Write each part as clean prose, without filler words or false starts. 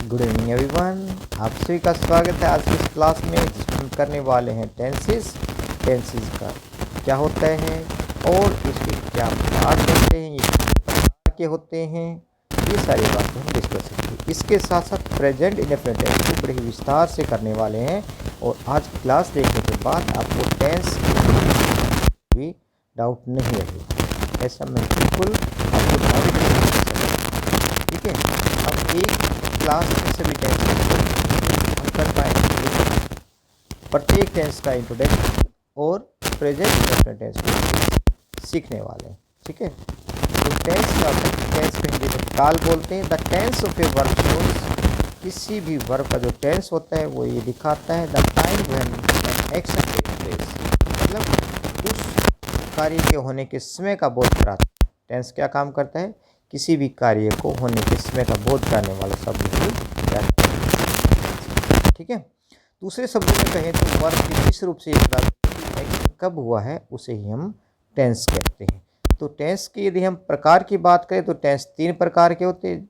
Good evening everyone, आप सभी का स्वागत है आज की इस क्लास में जिसमें हम करने वाले हैं टेंसेस का क्या होता है और इसके क्या पार्ट होते हैं, ये कितने प्रकार के होते हैं, ये सारी बातें हम डिस्कस करेंगे। इसके साथ साथ प्रेजेंट इंडेफिनिट टेंस को बड़े विस्तार से करने वाले हैं और आज क्लास देखने के बाद आपको टेंस भी डाउट नहीं रहेगा। ऐसा मैं बिल्कुल आपको डाउट नहीं कर सकता। ठीक है, अब एक क्लास में सभी टेंस हम कर पाएंगे, प्रत्येक टेंस का इंट्रोडक्शन और प्रेजेंट इंडेफिनिट टेंस को सीखने वाले हैं। ठीक है, तो टेंस का टेंस को हिंदी में काल बोलते हैं। The tense of a verb shows, किसी भी वर्ब का जो टेंस होता है वो ये दिखाता है the time when an action take place, मतलब उस कार्य के होने के समय का बोध कराता है। टेंस क्या काम करता है? किसी भी कार्य को होने के समय का बोध कराने वाला शब्द ही कहते हैं। ठीक है, दूसरे शब्दों में कहें तो वर्ब के किस रूप से एक्शन कब हुआ है उसे ही हम टेंस कहते हैं। तो टेंस की यदि हम प्रकार की बात करें तो टेंस 3 प्रकार के होते हैं,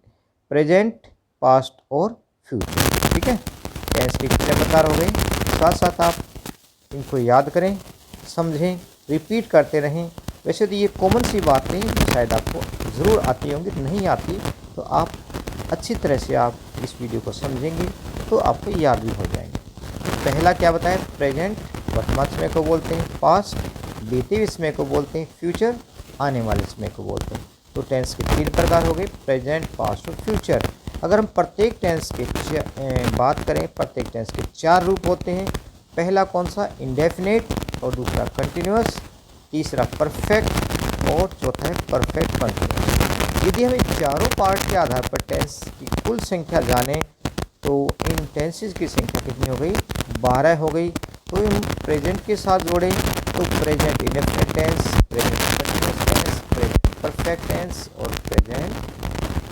प्रेजेंट, पास्ट और फ्यूचर। ठीक है, टेंस के कितने प्रकार हो गए, साथ साथ आप इनको याद करें, समझें, रिपीट करते रहें। वैसे तो ये कॉमन सी बातें जो शायद आपको ज़रूर आती होंगी, नहीं आती तो आप अच्छी तरह से आप इस वीडियो को समझेंगे तो आपको याद भी हो जाएंगे। तो पहला क्या बताएं, प्रेजेंट वर्तमान समय को बोलते हैं, पास्ट बीते हुए समय को बोलते हैं, फ्यूचर आने वाले समय को बोलते हैं। तो टेंस के 3 प्रकार हो गए, प्रेजेंट, पास्ट और फ्यूचर। अगर हम प्रत्येक टेंस के बात करें, प्रत्येक टेंस के 4 रूप होते हैं। पहला कौन सा, इंडेफिनेट, और दूसरा कंटिन्यूअस, तीसरा परफेक्ट और चौथा है परफेक्ट कंटिन्यूअस। यदि हम इन चारों पार्ट के आधार पर टेंस की कुल संख्या जानें तो इन टेंसेस की संख्या कितनी हो गई, 12 हो गई। तो हम प्रेजेंट के साथ जोड़ें तो present indefinite tense, present continuous tense, present perfect tense और प्रेजेंट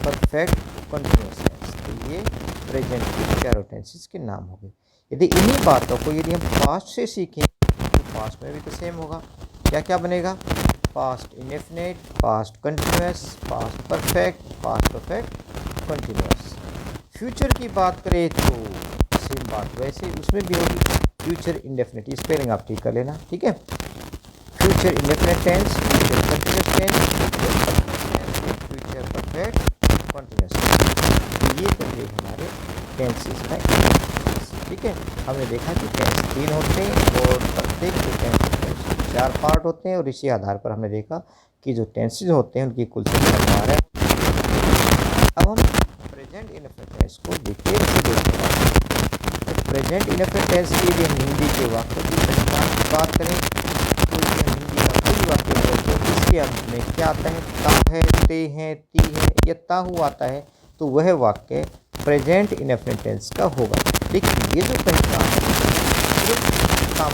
परफेक्ट कंटिन्यूअस टेंस। तो ये प्रेजेंट के चारों टेंसेस के नाम हो गए। यदि इन्हीं बातों को यदि हम पास्ट से सीखें तो पास्ट में भी तो सेम होगा। क्या क्या बनेगा, past indefinite, past continuous, past perfect, past perfect continuous. Future की बात करें तो सेम बात वैसे उसमें भी होगी, फ्यूचर इंडेफिनिट, स्पेलिंग आप ठीक कर लेना। ठीक है, future indefinite tense, future continuous tense, future perfect continuous. ये तो ये हमारे टेंसेस का। ठीक है, हमने देखा कि टेंस 3 होते हैं और प्रत्येक जो टेंस 4 पार्ट होते हैं और इसी आधार पर हमने देखा कि जो टेंसेस होते हैं उनकी कुल संख्या 12 है। अब हम प्रेजेंट इंडेफिनिट टेंस को डिटेल से देखने वाले हैं। तो प्रेजेंट इंडेफिनिट टेंस के लिए हिंदी के वाक्य की बात करें तो ये हिंदी का कोई वाक्य है तो इसके अंत में क्या आता है, ता है, ते हैं, ती है या ताहू आता है तो वह वाक्य प्रेजेंट इंडेफिनिट टेंस का होगा। लेकिन ये जो पहचान काम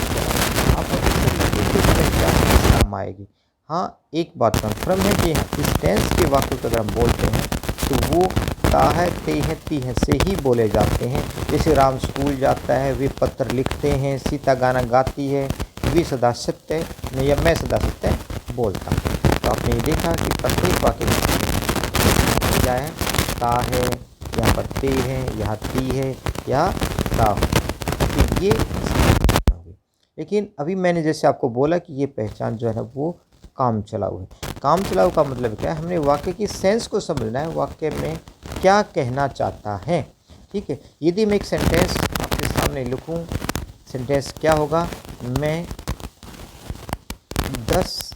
काम आएगी। हाँ, एक बात कन्फर्म है कि इस टेंस के वाक्य को अगर हम बोलते हैं तो वो ता है, ते हैं, ती हैं से ही बोले जाते हैं। जैसे राम स्कूल जाता है, वे पत्र लिखते हैं, सीता गाना गाती है, वे सदा सत्य या मैं सदा सत्य बोलता हूँ। तो आपने ये देखा कि प्रत्येक वाक्य में क्या है, ता है, यहाँ पर ते है, यहाँ ती है या ता हो। तो ये होगी। लेकिन अभी मैंने जैसे आपको बोला कि ये पहचान जो है ना वो काम चलाऊ है। काम चलाऊ का मतलब क्या है, हमने वाक्य की सेंस को समझना है, वाक्य में क्या कहना चाहता है। ठीक है, यदि मैं एक सेंटेंस आपके सामने लिखूं, सेंटेंस क्या होगा, मैं 10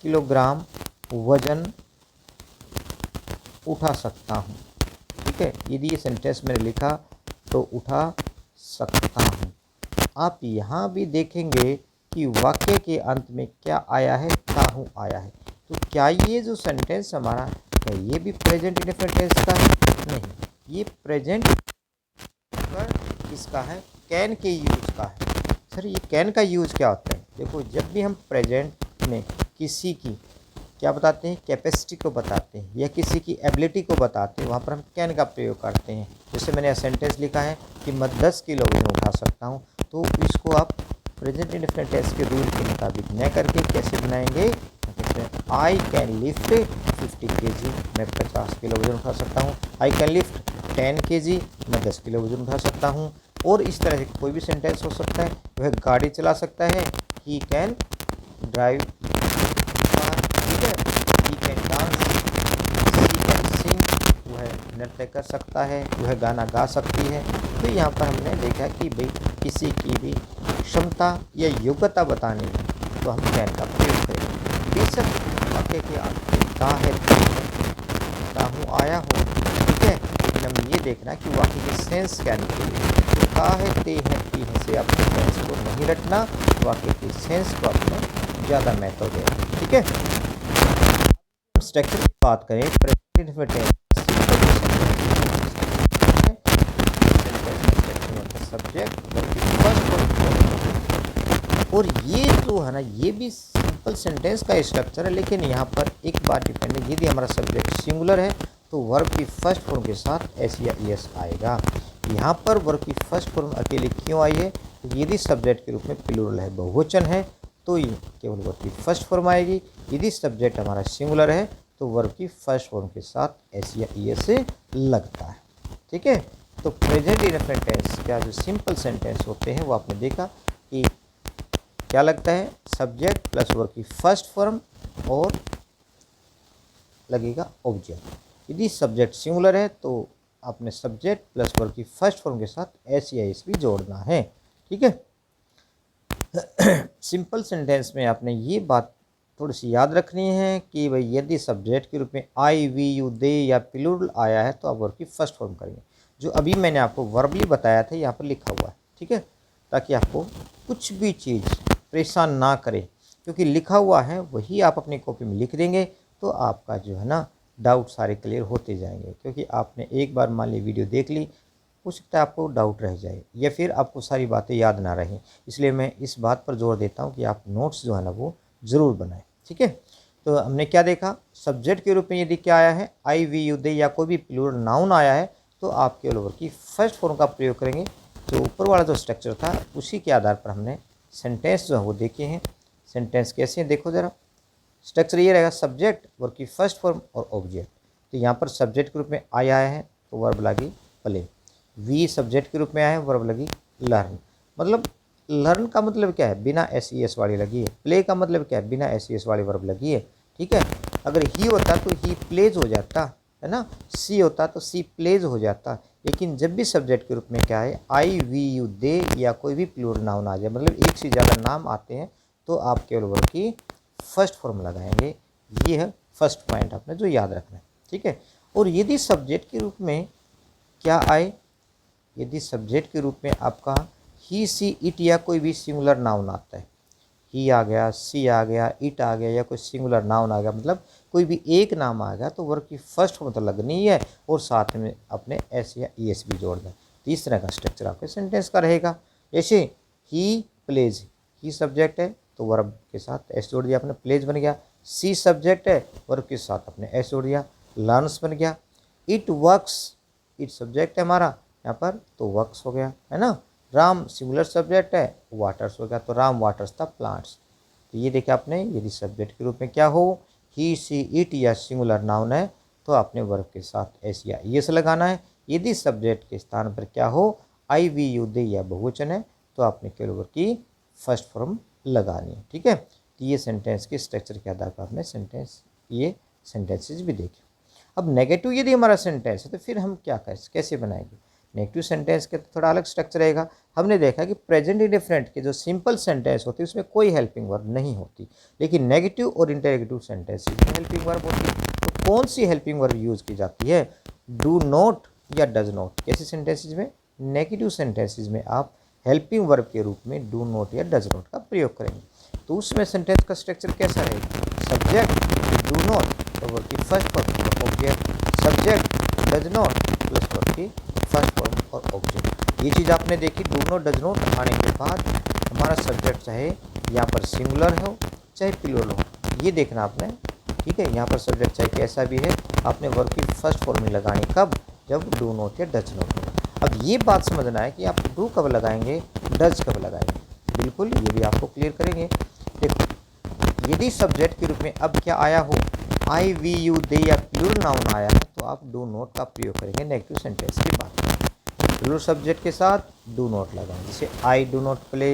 किलोग्राम वजन उठा सकता हूँ। ठीक है, यदि ये सेंटेंस मैंने लिखा तो उठा सकता हूँ। आप यहाँ भी देखेंगे कि वाक्य के अंत में क्या आया है, ताहू आया है। तो क्या ये जो सेंटेंस हमारा है ये भी प्रेजेंट इंडेफिनिट टेंस का है? नहीं, ये प्रेजेंट पर किसका है, कैन के यूज का है। सर ये कैन का यूज क्या होता है? देखो, जब भी हम प्रेजेंट में किसी की क्या बताते हैं, कैपेसिटी को बताते हैं या किसी की एबिलिटी को बताते हैं, वहाँ पर हम कैन का प्रयोग करते हैं। जैसे मैंने सेंटेंस लिखा है कि मैं 10 किलो वजन उठा सकता हूँ, तो इसको आप प्रेजेंट इंडेफिनिट टेंस के रूल के मुताबिक न करके कैसे बनाएंगे, आई कैन लिफ्ट 50 kg, मैं 50 किलो वजन उठा सकता हूँ। आई कैन लिफ्ट 10 kg, मैं 10 किलो वजन उठा सकता हूँ। और इस तरह से कोई भी सेंटेंस हो सकता है। वह गाड़ी चला सकता है, ही कैन ड्राइव कार, ठीक है। He can dance, she can sing, वह नृत्य कर सकता है, वह गाना गा सकती है। तो यहाँ पर हमने देखा कि भाई किसी की भी क्षमता या योग्यता बतानी है तो हम कैन का प्रयोग करें। बेशक वाक्य के आगे का है का हूँ आया हो, ठीक है, लेकिन हमें ये देखना कि वाक्य की सेंस क्या निकलेगी। तो का है ते है ती है से अपने सेंस को नहीं रटना, वाक्य की सेंस को अपने ज़्यादा महत्व दें, ठीक है। स्ट्रक्चर की बात करें, प्रेजेंट में टेंस सब्जेक्ट और ये जो है ना, ये भी सिंपल सेंटेंस का स्ट्रक्चर है, लेकिन यहाँ पर एक बात डिपेंड है, यदि हमारा सब्जेक्ट सिंगुलर है तो वर्ब की फर्स्ट फॉर्म के साथ एस या एस आएगा। यहाँ पर वर्ब की फर्स्ट फॉर्म अकेले क्यों आई है? यदि सब्जेक्ट के रूप में प्लूरल है, बहुवचन है, तो ये केवल वर्ब की फर्स्ट फॉर्म आएगी। यदि सब्जेक्ट हमारा सिंगुलर है तो वर्ब की फर्स्ट फॉर्म के साथ एस या एस से लगता है, ठीक है। तो प्रेजेंट इंडेफिनिट टेंस का जो सिंपल सेंटेंस होते हैं वो आपने देखा कि क्या लगता है, सब्जेक्ट प्लस वर्ब की फर्स्ट फॉर्म और लगेगा ऑब्जेक्ट। यदि सब्जेक्ट सिंगुलर है तो आपने सब्जेक्ट प्लस वर्ब की फर्स्ट फॉर्म के साथ एस या एस भी जोड़ना है, ठीक है। सिंपल सेंटेंस में आपने ये बात थोड़ी सी याद रखनी है कि भाई यदि सब्जेक्ट के रूप में आई, वी, यू, दे या प्लूरल आया है तो आप वर्ब की फर्स्ट फॉर्म करेंगे। जो अभी मैंने आपको वर्बली बताया था यहाँ पर लिखा हुआ है, ठीक है, ताकि आपको कुछ भी चीज़ परेशान ना करे, क्योंकि लिखा हुआ है वही आप अपनी कॉपी में लिख देंगे तो आपका जो है ना डाउट सारे क्लियर होते जाएंगे। क्योंकि आपने एक बार मान ली वीडियो देख ली, हो सकता है आपको डाउट रह जाए या फिर आपको सारी बातें याद ना रहें। इसलिए मैं इस बात पर जोर देता हूँ कि आप नोट्स जो है ना वो ज़रूर बनाएं, ठीक है। तो हमने क्या देखा, सब्जेक्ट के रूप में यदि क्या आया है, आई, वी, यू, दे या कोई भी प्लूरल नाउन आया है तो आप केवल वर्ब की फर्स्ट फॉर्म का प्रयोग करेंगे। जो ऊपर वाला जो स्ट्रक्चर था उसी के आधार पर हमने सेंटेंस जो है वो देखे हैं। सेंटेंस कैसे हैं देखो ज़रा, स्ट्रक्चर ये रहेगा, सब्जेक्ट, वर्ब की फर्स्ट फॉर्म और ऑब्जेक्ट। तो यहाँ पर सब्जेक्ट के रूप में आई आया है तो वर्ब लगी प्ले, वी सब्जेक्ट के रूप में आया है, वर्ब लगी लर्न। मतलब लर्न का मतलब क्या है, बिना एस ई एस वाली लगी है। प्ले का मतलब क्या है, बिना एस ई एस वाली वर्ब लगी है, ठीक है। अगर ही होता तो ही प्लेज हो जाता है ना, सी होता तो सी प्लेज हो जाता। लेकिन जब भी सब्जेक्ट के रूप में क्या है, आई, वी, यू, दे या कोई भी प्लूरल नाउन आ जाए, मतलब एक से ज़्यादा नाम आते हैं, तो आप केवल वर्ब की फर्स्ट फॉर्म लगाएंगे। ये है फर्स्ट पॉइंट आपने जो याद रखना है, ठीक है। और यदि सब्जेक्ट के रूप में क्या आए, यदि सब्जेक्ट के रूप में आपका ही, सी, इट या कोई भी सिंगुलर नाउन आता है, ही आ गया, सी आ गया, इट आ गया या कोई सिंगुलर नाउन आ गया, मतलब कोई भी एक नाम आ गया, तो वर्ब की फर्स्ट फॉर्म तो लगनी है और साथ में अपने एस या ई एस भी जोड़ दें। तो इस तरह का स्ट्रक्चर आपके सेंटेंस का रहेगा। जैसे ही प्लेज, ही सब्जेक्ट है तो वर्ब के साथ एस जोड़ दिया आपने, प्लेज बन गया। सी सब्जेक्ट है, वर्ब के साथ अपने एस जोड़ दिया, लर्न्स बन गया। इट वर्क्स, इट सब्जेक्ट है हमारा यहाँ पर तो वर्क्स हो गया, है ना। राम सिंगुलर सब्जेक्ट है, वाटर्स हो गया तो राम वाटर्स था प्लांट्स। तो ये देखिए आपने, यदि सब्जेक्ट के रूप में क्या हो, ही, सी, इट या सिंगुलर नाउन है तो आपने वर्ब के साथ एस या एस लगाना है। यदि सब्जेक्ट के स्थान पर क्या हो, आई, वी, यू, दे या बहुवचन है तो आपने केवल वर्ब की फर्स्ट फॉर्म लगानी है, ठीक है। तो ये सेंटेंस के स्ट्रक्चर के आधार पर आपने ये सेंटेंसेस भी देखे। अब नेगेटिव यदि हमारा सेंटेंस है तो फिर हम क्या कैसे बनाएंगे। नेगेटिव सेंटेंस के तो थोड़ा अलग स्ट्रक्चर रहेगा। हमने देखा कि प्रेजेंट इंडेफिनिट के जो सिंपल सेंटेंस होती है उसमें कोई हेल्पिंग वर्ब नहीं होती, लेकिन नेगेटिव और इंटरोगेटिव सेंटेंस में हेल्पिंग वर्ब होती है। तो कौन सी हेल्पिंग वर्ब यूज़ की जाती है, डू नॉट या डज नॉट। कैसे सेंटेंसेज में, नेगेटिव सेंटेंसेज में आप हेल्पिंग वर्ब के रूप में डू नॉट या डज नॉट का प्रयोग करेंगे। तो उसमें सेंटेंस का स्ट्रक्चर कैसा रहेगा, सब्जेक्ट डू नॉट और वर्ब की first form object, subject does not plus verb की फर्स्ट फॉर्म और ऑब्जेक्ट। ये चीज़ आपने देखी, डू नॉट डज नॉट आने के बाद हमारा सब्जेक्ट चाहे यहाँ पर सिंगुलर हो चाहे प्लूरल हो, ये देखना आपने, ठीक है। यहाँ पर सब्जेक्ट चाहे कैसा भी है, आपने वर्ब की फर्स्ट फॉर्म में लगानी कब, जब डू नॉट या डज नॉट हो। अब ये बात समझना है कि आप डू कब लगाएंगे, डज कब लगाएंगे, बिल्कुल ये भी आपको क्लियर करेंगे। देखो, यदि सब्जेक्ट के रूप में अब क्या आया हो, आई, वी, यू, दे या प्लूरल नाउन आया है तो तो आप डू नॉट का प्रयोग करेंगे नेगेटिव सेंटेंस की बात करें। प्लूरल सब्जेक्ट के साथ डू नॉट लगाएं, जैसे I do not play,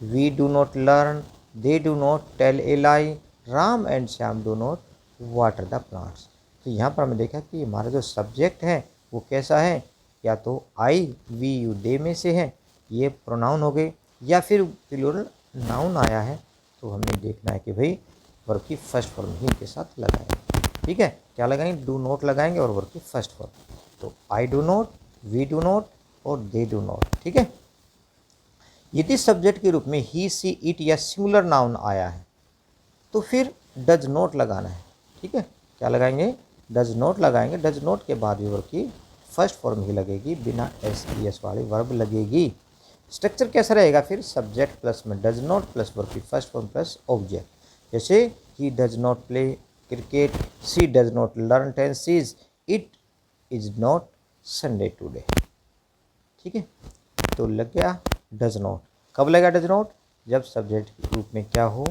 we do not learn, they do not tell a lie, Ram and Shyam do not water the plants. तो यहाँ पर हमने देखा कि हमारा जो सब्जेक्ट है वो कैसा है, या तो आई वी यू दे में से है, ये प्रोनाउन हो गए, या फिर प्लूरल नाउन आया है, तो हमने देखना है कि भाई वर्ब की फर्स्ट फॉर्म ही इनके साथ लगाएंगे। ठीक है, क्या लगाएंगे, डू नॉट लगाएंगे और वर्ब की फर्स्ट फॉर्म। तो I do not, we do not और दे डू नॉट। ठीक है, यदि सब्जेक्ट के रूप में ही सी इट या सिंगुलर नाउन आया है तो फिर डज नॉट लगाना है। ठीक है, क्या लगाएंगे, डज नॉट लगाएंगे। डज नॉट के बाद भी वर्ब की फर्स्ट फॉर्म ही लगेगी, बिना एस ई एस वाली वर्ब लगेगी। स्ट्रक्चर कैसा रहेगा फिर, सब्जेक्ट प्लस में डज नॉट प्लस वर्ब की फर्स्ट फॉर्म प्लस ऑब्जेक्ट। जैसे he does not play cricket, she does not learn tenses, it is not Sunday today. ठीक है, तो लग गया डज नॉट। कब लगेगा डज नॉट, जब सब्जेक्ट के रूप में क्या हो,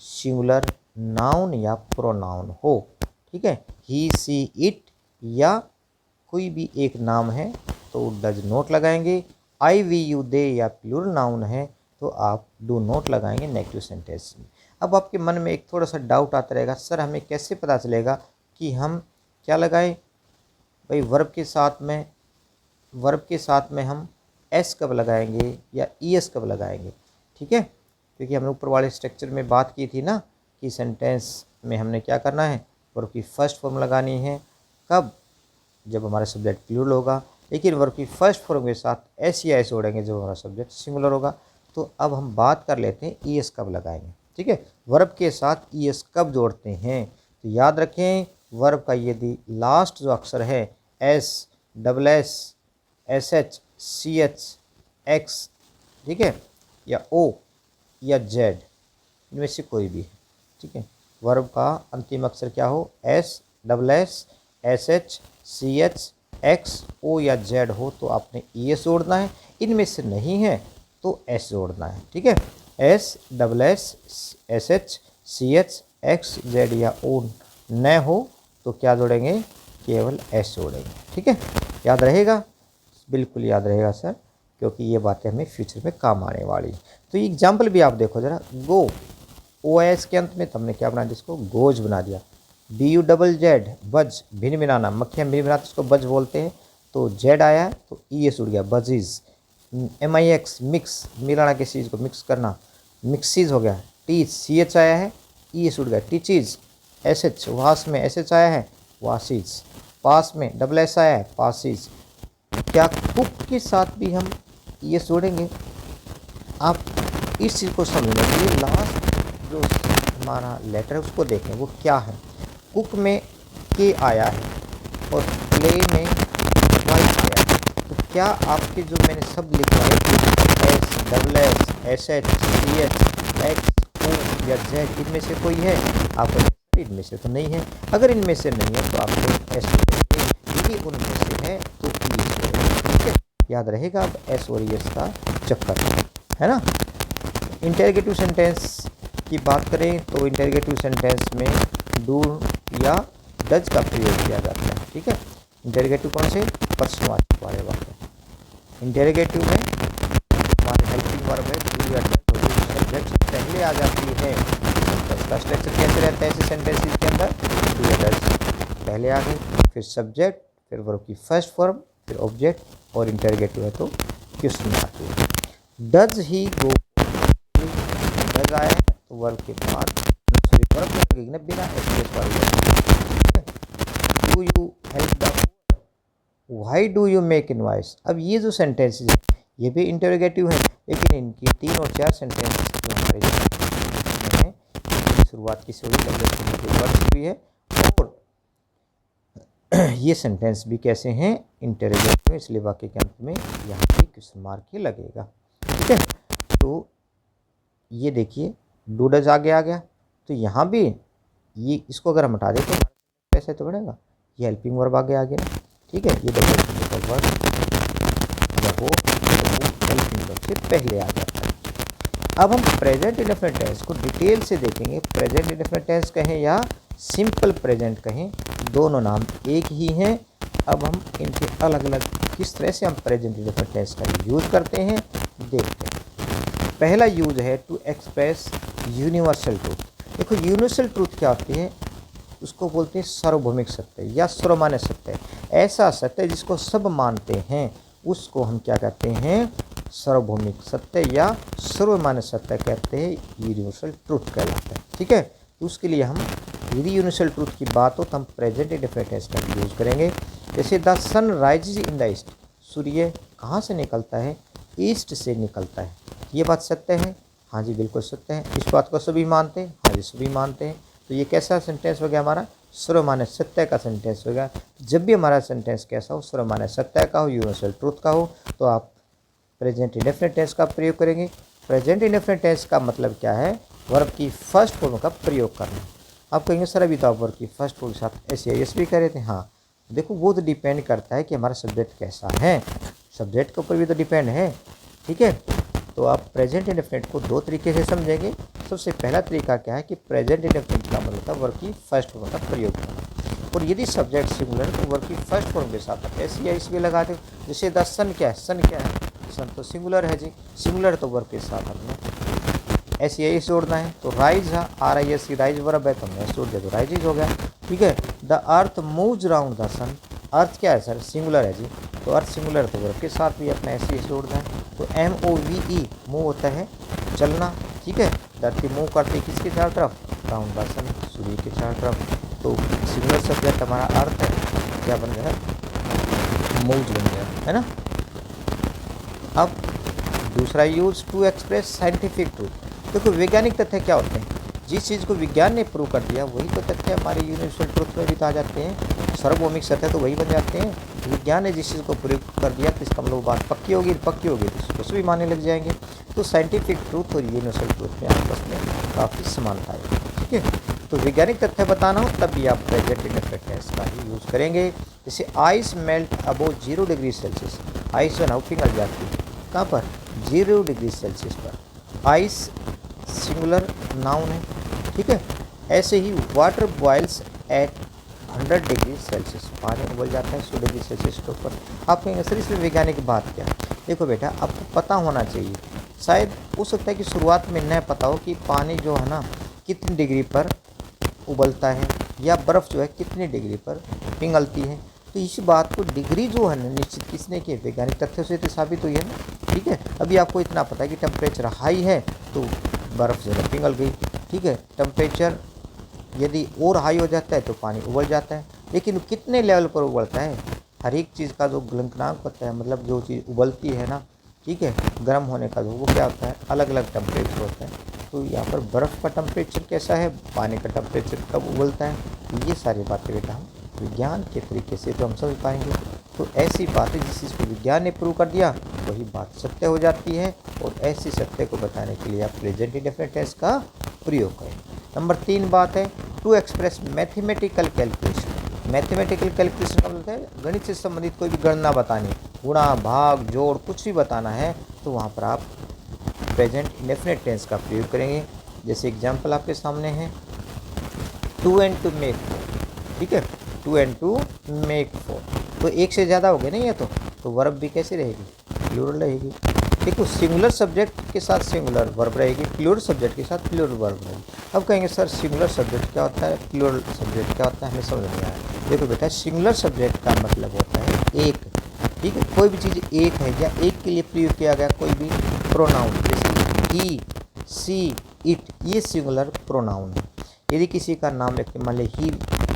सिंगुलर नाउन या प्रोनाउन हो। ठीक है, ही सी इट या कोई भी एक नाम है तो डज नॉट लगाएंगे। आई वी यू दे या प्लूरल नाउन है तो आप डू नॉट लगाएंगे नेगेटिव सेंटेंस में। अब आपके मन में एक थोड़ा सा डाउट आता रहेगा, सर हमें कैसे पता चलेगा कि हम क्या लगाएं, भाई वर्ब के साथ में हम एस कब लगाएंगे या ई एस कब लगाएंगे। ठीक है, क्योंकि हमने ऊपर वाले स्ट्रक्चर में बात की थी ना कि सेंटेंस में हमने क्या करना है, वर्ब की फर्स्ट फॉर्म लगानी है। कब, जब हमारा सब्जेक्ट प्लूरल होगा, लेकिन वर्ब की फर्स्ट फॉर्म के साथ एस या एस जोड़ेंगे जब हमारा सब्जेक्ट सिंगुलर होगा। तो अब हम बात कर लेते हैं ई एस कब लगाएंगे। ठीक है, वर्ब के साथ ई एस कब जोड़ते हैं, तो याद रखें वर्ब का यदि लास्ट जो अक्षर है S, double S, S H, C H, X, ठीक है, या ओ या जेड, इनमें से कोई भी है। ठीक है, वर्ब का अंतिम अक्षर क्या हो, S, double S, S H, C H, X, O या जेड हो तो आपने ई एस जोड़ना है। इनमें से नहीं है तो एस जोड़ना है। ठीक है, S, double S, S H, C H, X, Z या ओ न हो तो क्या जोड़ेंगे, केवल एस जोड़ेंगे। ठीक है, याद रहेगा, बिल्कुल याद रहेगा सर, क्योंकि ये बातें हमें फ्यूचर में काम आने वाली। तो ये एग्जाम्पल भी आप देखो जरा, गो, ओ एस के अंत में तो हमने क्या बना दिया, इसको गोज बना दिया। बी यू डबल जेड, बज, भिन्न मिलाना, मक्खियाँ भिन्न मिलाते उसको बज बोलते हैं, तो जेड आया है तो ई एस उड़ गया, बजीज। एम आई एक्स, मिक्स, मिलाना किसी चीज़ को मिक्स करना, मिक्सीज हो गया। टीच, सी एच आया है, ई एस उड़ गया, टीचीज। एस एच, वास में एस एच आया है, वासीज। पास में डबल एस आया है, पासीज। क्या कुक के साथ भी हम ई एस जोड़ेंगे। आप इस चीज़ को समझने के लिए लास्ट जो हमारा लेटर है उसको देखें, वो क्या है। कुक में के आया है और प्ले में वाई आया है, तो क्या आपके जो मैंने सब लिखा है S, double S, S H, C H, X, O या जेड, इनमें से कोई है, आपको इनमें से तो नहीं है। अगर इनमें से नहीं है तो आपको एस देंगे, यदि उनमें से है तो ई एस देंगे। ठीक है, याद रहेगा अब एस और ई एस का चक्कर है ना। इंटेरोगेटिव सेंटेंस की बात करें तो इंटेरोगेटिव सेंटेंस में डू या डज का प्रयोग किया जाता है। ठीक है, इंटेरोगेटिव कौन से, प्रश्नवाचक वाले वाक्य। इंटेरोगेटिव में हमारे हेल्पिंग वर्ब है डू या डज, और सब्जेक्ट पहले आ जाती है। इसका स्ट्रक्चर कैसे रहता है ऐसे सेंटेंसेस के अंदर, डू या डज पहले आ गए, फिर सब्जेक्ट, फिर वर्ब की फर्स्ट फॉर्म, फिर ऑब्जेक्ट, और इंटेरोगेटिव है तो question mark. Does he go, does आया है तो वर्ब के बाद सॉरी वर्ब लगेगी ना, बिना एस वाली। Do you help the poor, why do you make invoice. अब ये जो सेंटेंसेस है ये भी इंटेरोगेटिव है, लेकिन इनकी 3 और 4 सेंटेंस जो हमारे हैं इनकी शुरुआत किसी हुई है, और ये सेंटेंस भी कैसे हैं, इंटेरोगेटिव, इसलिए वाक्य के अंत में यहाँ पे क्वेश्चन मार्क ही लगेगा। ठीक है, तो ये देखिए डू डज आगे आ गया, तो यहाँ भी ये इसको अगर हम हटा दें तो कैसे तो बनेगा, ये हेल्पिंग वर्ब आगे आ गया। ठीक है, ये डबल वर्ब या वो हेल्पिंग वर्ब से पहले आ जाता है। अब हम प्रेजेंट इंडेफिनिट टेंस को डिटेल से देखेंगे। प्रेजेंट इंडेफिनिट टेंस कहें या सिंपल प्रेजेंट कहें, दोनों नाम एक ही हैं। अब हम इनके अलग अलग किस तरह से हम प्रेजेंट इंडेफिनिट टेंस का यूज़ करते हैं देखते हैं। पहला यूज़ है टू एक्सप्रेस यूनिवर्सल ट्रूथ। देखो यूनिवर्सल ट्रूथ क्या होती है, उसको बोलते हैं सार्वभौमिक सत्य या सर्वमान्य सत्य। ऐसा सत्य जिसको सब मानते हैं उसको हम क्या कहते हैं, सार्वभौमिक सत्य या सर्वमान्य सत्य कहते हैं, यूनिवर्सल ट्रूथ कहलाता है। ठीक है, उसके लिए हम यदि यूनिवर्सल ट्रूथ की बात हो तो हम प्रेजेंट इंडेफिनिट टेंस का यूज़ करेंगे। जैसे the sun rises in the east, सूर्य कहाँ से निकलता है, ईस्ट से निकलता है। ये बात सत्य है, हाँ जी बिल्कुल सत्य है। इस बात को सभी मानते हैं, हाँ जी सभी मानते हैं। तो ये कैसा सेंटेंस हो गया हमारा, सर्वमान्य सत्य का सेंटेंस हो गया। जब भी हमारा सेंटेंस कैसा हो, सर्वमान्य सत्य का हो, यूनिवर्सल ट्रूथ का हो, तो आप प्रेजेंट इंडेफिनिट टेंस का प्रयोग करेंगे। प्रेजेंट इंडेफिनिट टेंस का मतलब क्या है, वर्ब की फर्स्ट फॉर्म का प्रयोग करना। आप कहेंगे सर अभी तो आप वर्ब की फर्स्ट फॉर्म के साथ एस भी कर रहे थे। हाँ देखो वो तो डिपेंड करता है कि हमारा सब्जेक्ट कैसा है, सब्जेक्ट के ऊपर भी तो डिपेंड है। ठीक है, तो आप प्रेजेंट इंडेफिनिट को दो तरीके से समझेंगे। सबसे पहला तरीका क्या है कि प्रेजेंट इंडेफिनिट का मतलब है वर्ब की फर्स्ट फॉर्म का प्रयोग करना। और यदि सब्जेक्ट सिंगुलर तो वर्ब की फर्स्ट फॉर्म के साथ आप एस या इस भी लगा दो। जैसे द सन क्या है, सन क्या है, सन तो सिंगुलर है जी, सिंगुलर तो वर्ब के साथ हमने एस या इस जोड़ना है। तो राइज है, R I S C rise verb है तो हमने एस जोड़ दिया तो राइज हो गया। ठीक है, the earth moves round the sun, earth क्या है सर, सिंगुलर है जी, तो अर्थ सिंगुलर तो वर्ब के साथ भी अपना ऐसे ही जोड़ना है। तो MOVE मूव होता है चलना। ठीक है, धरती मूव करती है किसके चारों तरफ, राउंड द सन, सूर्य के चारों तरफ। तो सिंगुलर सब्जेक्ट हमारा अर्थ है, क्या बन गया, मूव्स बन गया, है ना। अब दूसरा use to express scientific truth. देखो वैज्ञानिक तथ्य क्या होते हैं, जिस चीज़ को विज्ञान ने प्रूव कर दिया वही तो तथ्य हमारे यूनिवर्सल ट्रूथ में भी तो आ जाते हैं। सार्वभौमिक सत्य तो वही बन जाते हैं। विज्ञान ने जिस चीज़ को प्रूव कर दिया तो इसका मतलब बात पक्की होगी तो उसको सभी मानने लग जाएंगे। तो साइंटिफिक ट्रूथ और यूनिवर्सल ट्रूथ में आपस में काफ़ी समानता है। ठीक है, तो वैज्ञानिक तथ्य बताना हो तब भी आप प्रेजेंट इंडेफिनिट टेंस का ही यूज़ करेंगे। जैसे ice melt above 0 degree Celsius, ice जो है पिघल जाती है कहाँ पर, 0 डिग्री सेल्सियस पर। आइस सिंगुलर नाउन है। ठीक है, ऐसे ही water boils at 100 degree Celsius, पानी उबल जाता है 100 डिग्री सेल्सियस के ऊपर। आप कहेंगे सर इसमें वैज्ञानिक बात क्या है। देखो बेटा आपको पता होना चाहिए, शायद हो सकता है कि शुरुआत में न पता हो कि पानी जो है ना कितनी डिग्री पर उबलता है या बर्फ़ जो है कितनी डिग्री पर पिघलती है। तो इस बात को डिग्री जो है ना निश्चित किसने की, वैज्ञानिक तथ्यों से तो साबित हुई है ना। ठीक है, अभी आपको इतना पता है कि टेम्परेचर हाई है तो बर्फ़ ज़्यादा पिघल गई। ठीक है, टेम्परेचर यदि और हाई हो जाता है तो पानी उबल जाता है, लेकिन कितने लेवल पर उबलता है, हर एक चीज़ का जो गलनांक होता है, मतलब जो चीज़ उबलती है ना, ठीक है, गर्म होने का जो वो क्या होता है, अलग अलग टेम्परेचर होता है। तो यहाँ पर बर्फ़ का टेम्परेचर कैसा है, पानी का टेम्परेचर कब उबलता है, तो ये सारी बातें बेटा हम विज्ञान के तरीके से तो हम समझ पाएंगे। तो ऐसी बातें जिस चीज़ को विज्ञान ने प्रूव कर दिया वही बात सत्य हो जाती है, और ऐसी सत्य को बताने के लिए आप प्रेजेंट इंडेफिनिट टेंस का प्रयोग करें। नंबर 3 बात है to express mathematical calculation. Mathematical calculation का मतलब है गणित से संबंधित कोई भी गणना बतानी, गुणा भाग जोड़ कुछ भी बताना है तो वहाँ पर आप प्रेजेंट इंडेफिनिट टेंस का प्रयोग करेंगे। जैसे एग्जाम्पल आपके सामने है 2 and 2 मेक 4। ठीक है, 2 and 2 मेक 4, तो एक से ज़्यादा हो गए ना ये तो वर्ब भी कैसी रहेगी, प्लूरल रहेगी। देखो सिंगुलर सब्जेक्ट के साथ सिंगुलर वर्ब रहेगी, प्लूरल सब्जेक्ट के साथ प्लूरल वर्ब रहेगी। अब कहेंगे सर सिंगुलर सब्जेक्ट क्या होता है, प्लूरल सब्जेक्ट क्या होता है, हमें समझ नहीं आया। देखो बेटा सिंगुलर सब्जेक्ट का मतलब होता है एक। ठीक है, कोई भी चीज़ एक है या एक के लिए प्रयोग किया गया कोई भी प्रोनाउन, जैसे ही सी इट, ये सिंगुलर प्रोनाउन है। यदि किसी का नाम लिखते मान ली ही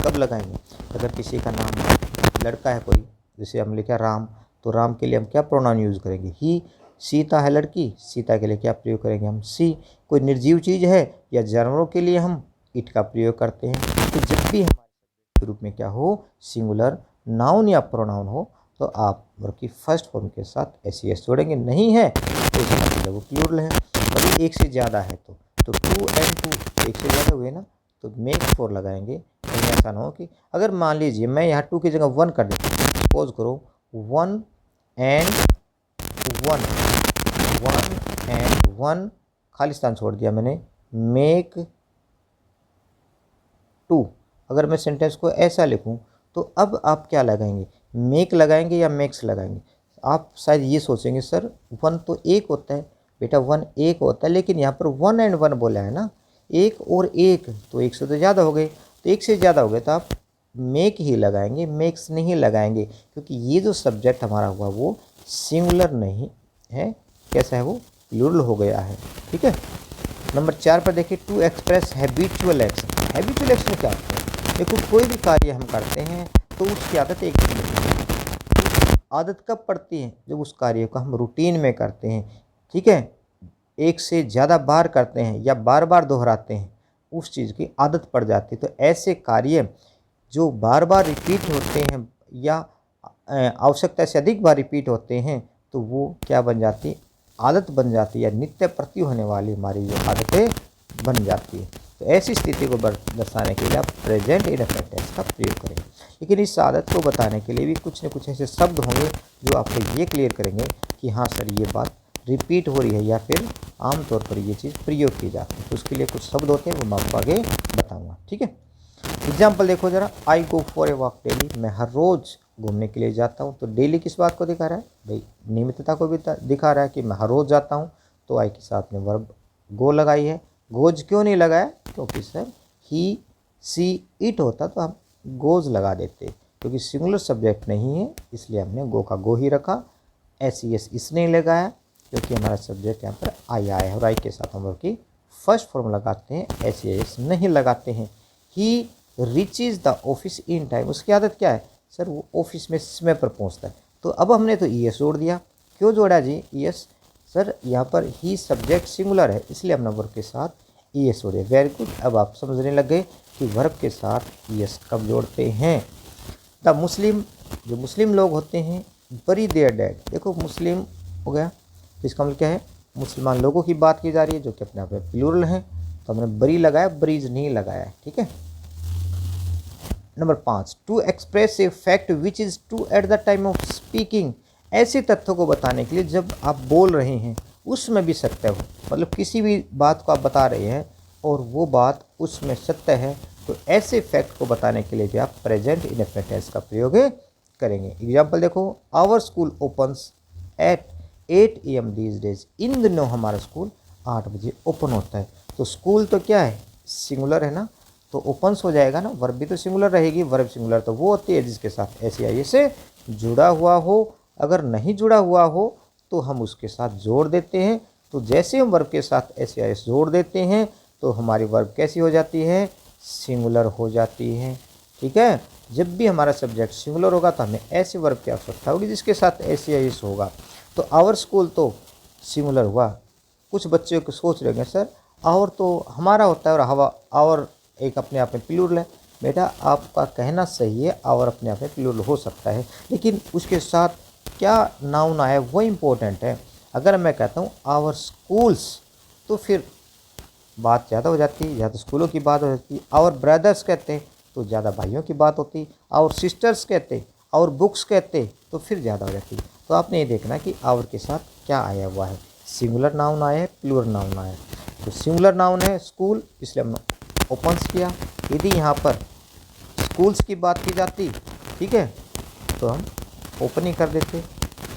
कब लगाएंगे, अगर किसी का नाम लड़का है कोई, जैसे हम लिखा राम, तो राम के लिए हम क्या प्रोनाउन यूज़ करेंगे, ही। सीता है लड़की, सीता के लिए क्या प्रयोग करेंगे हम, सी। कोई निर्जीव चीज़ है या जानवरों के लिए हम इट का प्रयोग करते हैं। तो जब भी हमारे रूप में क्या हो, सिंगुलर नाउन या प्रोनाउन हो तो आप वर्ब की फर्स्ट फॉर्म के साथ एस जोड़ेंगे, नहीं है तो इसका मतलब वो प्लूरल है। अभी एक से ज़्यादा है तो 2 and 2 एक से ज़्यादा हुए ना, तो मेक 4 लगाएंगे। कहीं ऐसा ना हो कि अगर मान लीजिए मैं यहाँ 2 की जगह 1 कर देता हूँ, सपोज करो 1 and 1 खाली स्थान छोड़ दिया मैंने, मेक 2, अगर मैं सेंटेंस को ऐसा लिखूं तो अब आप क्या लगाएंगे, मेक लगाएंगे या मेक्स लगाएंगे। आप शायद ये सोचेंगे सर वन तो एक होता है, बेटा वन एक होता है, लेकिन यहाँ पर वन एंड वन बोला है ना, एक और एक, तो एक से तो ज़्यादा हो गए, तो एक से ज़्यादा हो गए तो आप मेक ही लगाएंगे, मेक्स नहीं लगाएंगे, क्योंकि ये जो सब्जेक्ट हमारा हुआ वो सिंगुलर नहीं है, कैसा है वो प्लूरल हो गया है। ठीक है। नंबर 4 पर देखिए, to express habitual action. Habitual action क्या होता है, देखो कोई भी कार्य हम करते हैं तो उसकी आदत एक दिन में होती है। आदत कब पड़ती है, जब उस कार्य को हम रूटीन में करते हैं। ठीक है, एक से ज़्यादा बार करते हैं या बार बार दोहराते हैं, उस चीज़ की आदत पड़ जाती है। तो ऐसे कार्य जो बार बार रिपीट होते हैं या आवश्यकता से अधिक बार रिपीट होते हैं, तो वो क्या बन जाती है, आदत बन जाती है, या नित्य प्रति होने वाली हमारी जो आदतें बन जाती है। तो ऐसी स्थिति को दर्शाने के लिए आप प्रेजेंट इंडेफिनिट टेंस का प्रयोग करेंगे। लेकिन इस आदत को बताने के लिए भी कुछ न कुछ ऐसे शब्द होंगे जो आपको ये क्लियर करेंगे कि हाँ सर ये बात रिपीट हो रही है या फिर आमतौर पर ये चीज़ प्रयोग की जाती है। तो उसके लिए कुछ शब्द होते हैं वो मैं आपको आगे बताऊँगा। ठीक है। एग्जाम्पल देखो जरा, I go for a walk daily, मैं हर रोज़ घूमने के लिए जाता हूँ। तो डेली किस बात को दिखा रहा है भाई, नियमितता को भी दिखा रहा है कि मैं हर रोज़ जाता हूँ। तो आई के साथ में वर्ब गो लगाई है। गोज क्यों नहीं लगाया, क्योंकि सर ही सी इट होता तो हम गोज लगा देते, क्योंकि सिंगुलर सब्जेक्ट नहीं है इसलिए हमने गो का गो ही रखा। एस ई एस इसने लगाया क्योंकि हमारा सब्जेक्ट यहाँ पर आई आया है, और आई के साथ हम वर्ब की फर्स्ट फॉर्म लगाते हैं, एस ई एस नहीं लगाते हैं। ही reaches the office in time, उसकी आदत क्या है सर, वो ऑफिस में समय पर पहुंचता है। तो अब हमने तो ई एस जोड़ दिया, क्यों जोड़ा जी ई एस, सर यहाँ पर ही सब्जेक्ट सिंगुलर है इसलिए हमने वर्ब के साथ ई एस जोड़े। वेरी गुड, अब आप समझने लग गए कि वर्ब के साथ ई एस कब जोड़ते हैं। द मुस्लिम, जो मुस्लिम लोग होते हैं, बरी देयर डेड, देखो मुस्लिम हो गया तो इसका मतलब क्या है, मुसलमान लोगों की बात की जा रही है जो कि अपने आप में प्लूरल हैं, तो हमने बरी लगाया, बरीज नहीं लगाया। ठीक है। Number 5, to express a fact which is true at the time of speaking, ऐसे तथ्यों को बताने के लिए जब आप बोल रहे हैं उसमें भी सत्य हो, मतलब किसी भी बात को आप बता रहे हैं और वो बात उसमें सत्य है, तो ऐसे फैक्ट को बताने के लिए भी आप प्रेजेंट इंडेफिनिट टेंस का प्रयोग करेंगे। एग्जाम्पल देखो, our school opens at 8 AM these days, इन दिनों हमारा स्कूल 8 बजे ओपन होता है। तो स्कूल तो क्या है, सिंगुलर है ना, तो ओपन्स हो जाएगा ना, वर्ब भी तो सिंगुलर रहेगी। वर्ब सिंगुलर तो वो होती है जिसके साथ एस ई आई एस से जुड़ा हुआ हो, अगर नहीं जुड़ा हुआ हो तो हम उसके साथ जोड़ देते हैं। तो जैसे हम वर्ब के साथ एस ई आई एस जोड़ देते हैं तो हमारी वर्ब कैसी हो जाती है, सिंगुलर हो जाती है। ठीक है। जब भी हमारा सब्जेक्ट सिंगुलर होगा तो हमें ऐसे वर्ब की आवश्यकता होगी जिसके साथ एस ई आई एस होगा। तो आवर स्कूल तो सिंगुलर हुआ। कुछ बच्चे को सोच रहे हैं सर आवर तो हमारा होता है और हवा आवर एक अपने आप में प्लूरल है। बेटा आपका कहना सही है, आवर अपने आप में प्लूरल हो सकता है, लेकिन उसके साथ क्या नाउन आया वो इम्पोर्टेंट है। अगर मैं कहता हूँ आवर स्कूल्स तो फिर बात ज़्यादा हो जाती है, ज़्यादा स्कूलों की बात हो जाती है। आवर ब्रदर्स कहते हैं तो ज़्यादा भाइयों की बात होती है। आवर सिस्टर्स कहते, और बुक्स कहते तो फिर ज़्यादा हो जाती है। तो आपने ये देखना कि आवर के साथ क्या आया हुआ है, सिंगुलर नाउन आया है, प्लूरल नाउन आया है। तो सिंगुलर नाउन है स्कूल, इसलिए हमने ओपन्स किया। यदि यहाँ पर स्कूल्स की बात की जाती, ठीक है, तो हम ओपन ही कर देते।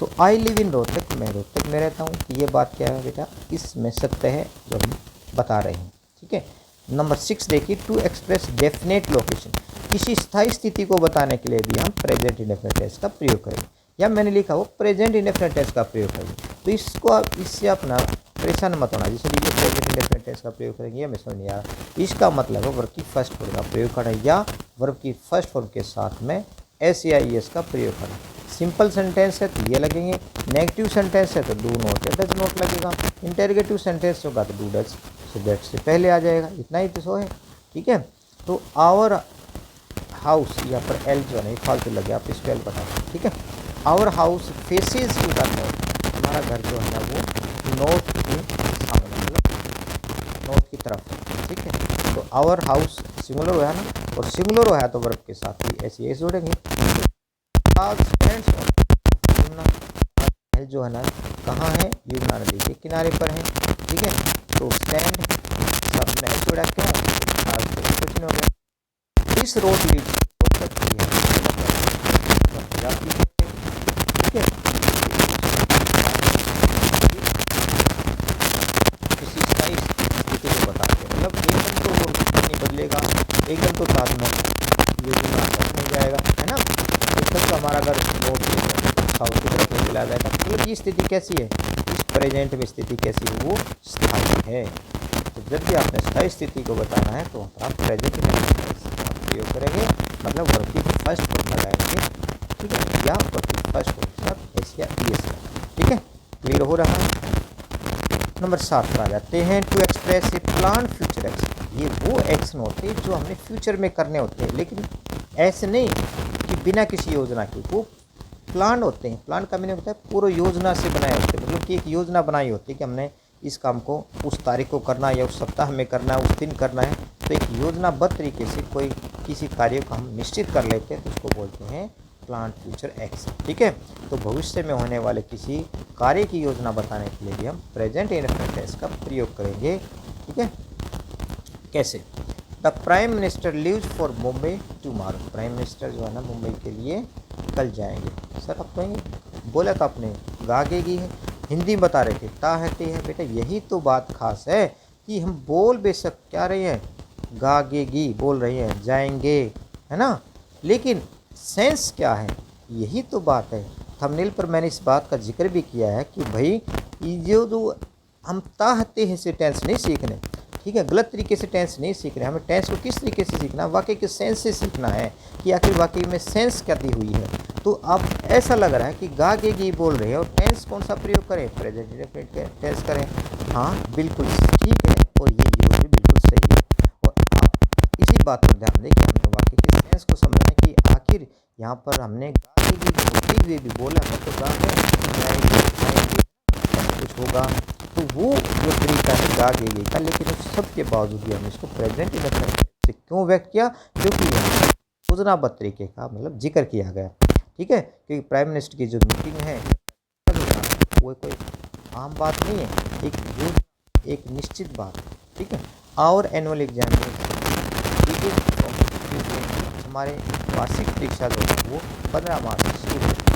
तो आई लिव इन रोहतक, मैं रोहतक में रहता हूँ, ये बात क्या है बेटा, इसमें सत्य है जो हम बता रहे हैं। ठीक है। नंबर 6 देखिए, टू एक्सप्रेस डेफिनेट लोकेशन, किसी स्थायी स्थिति को बताने के लिए भी हम प्रेजेंट इंडेफिनिट टेंस का प्रयोग करेंगे, या मैंने लिखा वो प्रेजेंट इंडेफिनिट टेंस का प्रयोग करेंगे। तो इसको आप इससे अपना परेशान मत होना, जैसे ये प्रेजेंट इंडेफिनिट टेंस का प्रयोग करेंगे, या मैं समझ नहीं आ रहा। इसका मतलब है वर्ब की फर्स्ट फॉर्म का प्रयोग करना, या वर्ब की फर्स्ट फॉर्म के साथ में एस या ई एस का प्रयोग करना। सिंपल सेंटेंस है तो ये लगेंगे, नेगेटिव सेंटेंस है तो डू नॉट या डज नॉट लगेगा, इंटेरोगेटिव सेंटेंस होगा तो डू डज से दैट से पहले आ जाएगा। इतना ही तो सो है। ठीक है। तो आवर हाउस, यहाँ पर एल जो है फालतू लगे, आप इसको एल बताओ। ठीक है। Our house faces to the north, हमारा घर जो है ना वो नॉर्थ की सामने, मतलब नॉर्थ की तरफ है। ठीक है। तो आवर हाउस सिंगुलर हुआ ना, और सिंगुलर हुआ तो वर्ब के साथ ही ऐसे जोड़ेंगे। जो है ना कहाँ है, यमुना नदी के किनारे पर है। ठीक है। तो स्टैंड सब ने जोड़ा, क्यों, कुछ नहीं हो गया। दिस रोड लीड्स जाती है, ठीक है। किसी स्थायी स्थिति को बताते हैं, मतलब एकदम तो वो नहीं बदलेगा, एकदम तो साथ में योजना नहीं जाएगा, है ना। एकदम तो हमारा अगर रोड साउथ की तरफ चला जाएगा, मतलब ये स्थिति कैसी है, इस प्रेजेंट में स्थिति कैसी है, वो स्थायी है। तो जब भी आपने स्थायी स्थिति को बताना है तो आप प्रेजेंट प्रयोग करेंगे, मतलब वर्ब की फर्स्ट फॉर्म लगाएंगे, ठीक है, या वर्ब की फर्स्ट फॉर्म एस या ईएस का, ठीक है। क्लियर हो रहा है। नंबर 7 पर आ जाते हैं। To express a plan future action, ये वो एक्शन होते हैं जो हमने फ्यूचर में करने होते हैं, लेकिन ऐसे नहीं कि बिना किसी योजना के, वो प्लान होते हैं। प्लान का मीनिंग होता है पूर्व योजना से बनाए होते हैं, मतलब कि एक योजना बनाई होती है कि हमने इस काम को उस तारीख को करना है या उस सप्ताह में करना है, उस दिन करना है। तो एक योजनाबद्ध तरीके से कोई किसी कार्य को हम निश्चित कर लेते हैं तो उसको बोलते हैं प्लान फ्यूचर एक्शन, ठीक है। तो भविष्य में होने वाले किसी कार्य की योजना बताने के लिए भी हम प्रेजेंट इंडेफिनिट टेंस का प्रयोग करेंगे, ठीक है। कैसे? The prime minister leaves for Mumbai tomorrow, prime minister जो है ना मुंबई के लिए कल जाएंगे। सर आप कहेंगे बोला तो आपने गागेगी है, हिंदी में बता रहे थे ताहते है। बेटा यही तो बात खास है कि हम बोल बेशक क्या रही है, गागेगी बोल रही है, जाएंगे, है ना, लेकिन सेंस क्या है, यही तो बात है। थंबनेल पर मैंने इस बात का जिक्र भी किया है कि भाई ये जो हम ताहते हैं से टेंस नहीं सीखने, ठीक है, गलत तरीके से टेंस नहीं सीख रहे, हमें टेंस को किस तरीके से सीखना है, वाक्य के सेंस से सीखना है कि आखिर वाक्य में सेंस क्या दी हुई है। तो अब ऐसा लग रहा है कि गागेगी बोल रहे हैं और टेंस कौन सा प्रयोग करें, प्रेजेंट इंडेफिनिट टेंस करें। हाँ बिल्कुल ठीक है, और ये यूज भी बिल्कुल सही है। और आप इसी बात पर ध्यान दें कि हमने वाक्य के सेंस को समझना है कि आखिर यहाँ पर हमने गागेगी बोलते हुए भी बोला है तो कुछ होगा, तो वो जो तरीका है गागेगी का, लेकिन उस सब के बावजूद भी हमने इसको प्रेजेंट इंडेफिनिट से क्यों व्यक्त किया, क्योंकि योजनाबद्ध तरीके का मतलब जिक्र किया गया, ठीक है। क्योंकि प्राइम मिनिस्टर की जो मीटिंग है वो कोई आम बात नहीं है, एक निश्चित बात, ठीक है। और एनुअल एग्जाम हमारे वार्षिक परीक्षा जो है वो 15 मार्च से शुरू होती है।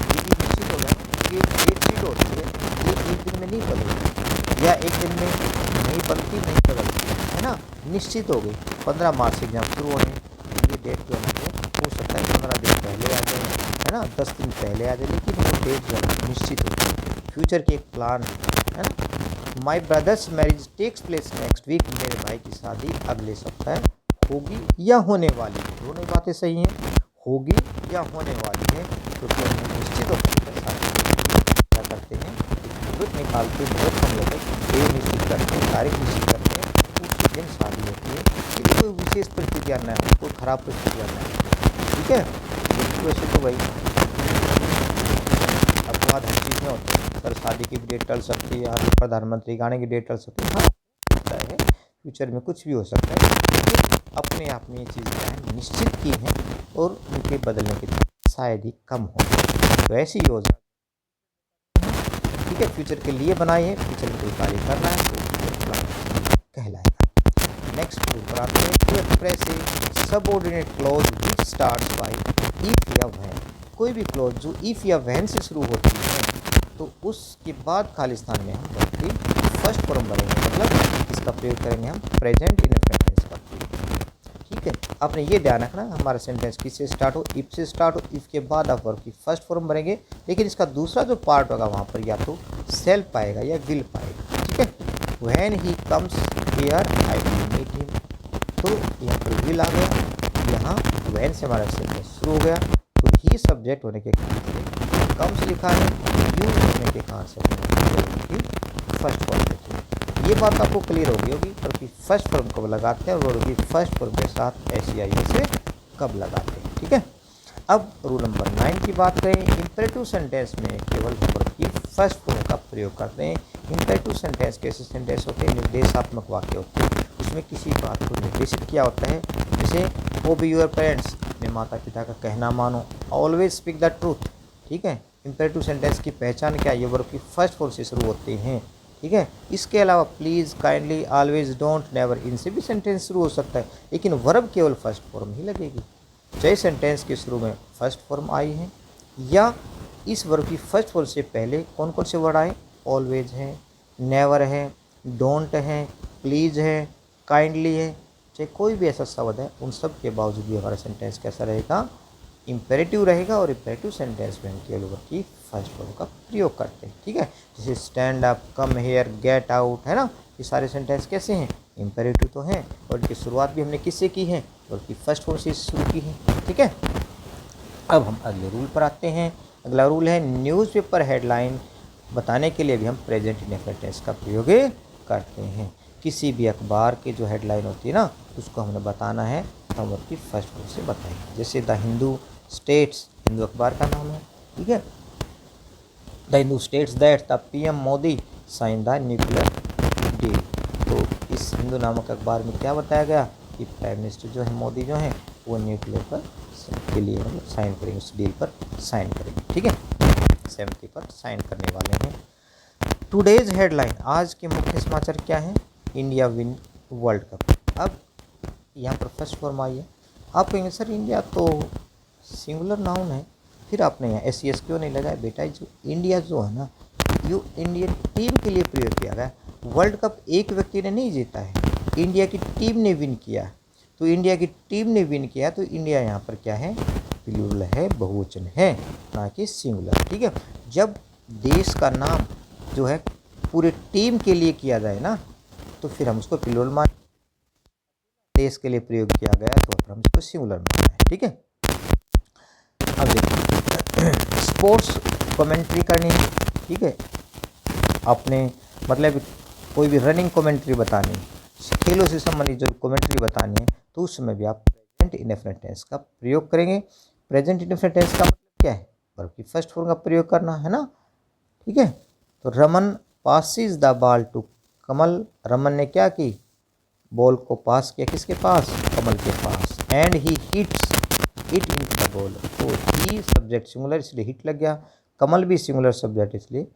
ये निश्चित होगा कि डेट शीट होती है, ये एक दिन में नहीं बदलती या एक दिन में नहीं बदलती, नहीं बदलती, है ना, निश्चित हो गई। 15 मार्च से एग्जाम शुरू होने, ये डेट जो है हो सकता है 15 दिन पहले आ जाए, है ना, 10 दिन पहले आ जाए, लेकिन वो डेट जो है निश्चित होती है। फ्यूचर के एक प्लान है ना। My brother's marriage takes place next week, मेरे भाई की शादी अगले सप्ताह होगी या होने वाली है, दोनों बातें सही हैं, होगी या होने वाली है, क्योंकि हम निश्चित होकर क्या करते हैं, मुहूर्त निकालते मुहूर्त हम लोग डेट निश्चित करते हैं, तारीख निश्चित करते हैं, उस दिन शादी होती है। यदि कोई विशेष परिस्थिति आना है, कोई खराब परिस्थिति आना है, ठीक है, वैसे तो भाई अपवाद हर चीज़ में होते हैं। सर शादी की डेट टल सकती है, आगे प्रधानमंत्री के आने की डेट टल सकती है, हाँ होता है, फ्यूचर में कुछ भी हो सकता है, लेकिन अपने आप में ये चीज़ क्या है निश्चित की है और उनके बदलने की शायद ही कम हो। तो ऐसी योजना, ठीक है, फ्यूचर के लिए बनाई है, फ्यूचर में कोई कार्य करना है तो प्लान कहलाएगा। नेक्स्ट ऊपर आते हैं to express a subordinate clause which starts by if या व्हेन, कोई भी क्लॉज जो इफ या व्हेन से शुरू होती है तो उसके बाद खालिस्तान में हम वर्ब की फर्स्ट फॉर्म बनेंगे, मतलब इसका प्रयोग करेंगे हम प्रेजेंट इंडेफिनिट टेंस का प्रयोग, ठीक है। आपने ये ध्यान रखना हमारा सेंटेंस किससे स्टार्ट हो, इफ से स्टार्ट हो, इफ के बाद आप वर्ब की फर्स्ट फॉर्म बनेंगे, लेकिन इसका दूसरा जो पार्ट होगा वहाँ पर या तो सेल पाएगा या विल पाएगा, ठीक है। When he comes here I will meet him, तो यहाँ पर विल आ गया, यहाँ व्हेन से हमारा सेंटेंस शुरू हो गया, तो ही सब्जेक्ट होने के कारण से कम्स लिखा है, यू होने के कारण से फर्स्ट फॉर्म लिखी है। ये बात आपको क्लियर होगी क्योंकि फर्स्ट फॉर्म कब लगाते हैं और वर्ब की फर्स्ट फॉर्म के साथ एस से कब लगाते हैं, ठीक है। अब रूल नंबर 9 की बात करें, इंपेरेटिव सेंटेंस में केवल वर्ब की फर्स्ट फॉर्म का प्रयोग करते हैं। इंपेरेटिव सेंटेंस कैसे सेंटेंस होते हैं, निर्देशात्मक वाक्य होते हैं, उसमें किसी बात को निर्देशित किया होता है, जैसे ओबे योर पेरेंट्स, अपने माता पिता का कहना मानो, ऑलवेज स्पीक द ट्रूथ, ठीक है। इंपेरेटिव सेंटेंस की पहचान क्या है, ये वर्ब की फर्स्ट फॉर्म से शुरू होते हैं, ठीक है। इसके अलावा please, kindly, always, don't, never, इनसे भी सेंटेंस शुरू हो सकता है, लेकिन वर्ब केवल फर्स्ट फॉर्म ही लगेगी। चाहे सेंटेंस के शुरू में फर्स्ट फॉर्म आई है या इस वर्ब की फर्स्ट फॉर्म से पहले कौन कौन से वर्ड आए, ऑलवेज है, नेवर है, डोंट है, प्लीज़ है, काइंडली है, चाहे कोई भी ऐसा शब्द है, उन सब के बावजूद भी हमारा सेंटेंस कैसा रहेगा, इम्पेरेटिव रहेगा। और इम्पेरेटिव सेंटेंस में हम केवल वर्ब की फर्स्ट फॉर्म का प्रयोग करते हैं, ठीक है। जैसे stand up, come here, get out, है ना, ये सारे सेंटेंस कैसे हैं, इम्पेरेटिव तो हैं, और इनकी शुरुआत भी हमने किससे की है, वर्ब की फर्स्ट फॉर्म से शुरू की है, ठीक है। अब हम अगले रूल पर आते हैं। अगला रूल है न्यूज़पेपर हेडलाइन बताने के लिए भी हम प्रेजेंट इंडेफिनिट टेंस का प्रयोग करते हैं। किसी भी अखबार की जो हेडलाइन होती है ना, उसको हमने बताना है तो हम उसकी फर्स्ट फॉर्म से बताएंगे। जैसे द हिंदू स्टेट्स, हिंदू अखबार का नाम है, ठीक है। The Hindu states that the PM Modi sign the nuclear deal. तो इस हिंदू नामक अखबार में क्या बताया गया कि प्राइम मिनिस्टर जो है मोदी जो है वो न्यूक्लियर पर के लिए मतलब साइन करेंगे, उस डील पर साइन करेंगे, ठीक है। सहमति पर साइन करने वाले हैं। टुडेज हेडलाइन, आज के मुख्य समाचार क्या है, इंडिया विन वर्ल्ड कप। अब यहाँ पर फर्स्ट फॉर्म आई है, आप कहेंगे सर इंडिया तो सिंगुलर नाउन है, फिर आपने यहाँ एस क्यों नहीं लगाया, बेटा जो इंडिया जो है ना, यो इंडियन टीम के लिए प्रयोग किया गया। वर्ल्ड कप एक व्यक्ति ने नहीं जीता है, इंडिया की टीम ने विन किया। तो इंडिया की टीम ने विन किया, तो इंडिया यहाँ पर क्या है, प्लूरल है, बहुवचन है, ना कि सिंगुलर, ठीक है। जब देश का नाम जो है पूरे टीम के लिए किया जाए ना, तो फिर हम उसको प्लूरल मान, देश के लिए प्रयोग किया गया तो फिर हम उसको सिंगुलर मानना है, ठीक है। अब देखिए स्पोर्ट्स कमेंट्री करनी है, ठीक है, आपने मतलब कोई भी रनिंग कमेंट्री बतानी, खेलों से संबंधित जो कमेंट्री बतानी है, तो उस समय भी आप प्रेजेंट इंडेफिनिट टेंस का प्रयोग करेंगे। प्रेजेंट इंडेफिनिट टेंस का मतलब क्या है, वर्ब की फर्स्ट फॉर्म का प्रयोग करना है ना, ठीक है। तो Raman passes the ball to Kamal, Raman ने क्या की, बॉल को पास किया किसके पास, कमल के पास, and he hits it in the ball. तो ही सब्जेक्ट सिंगुलर इसलिए हिट लग गया, कमल भी सिंगुलर सब्जेक्ट इसलिए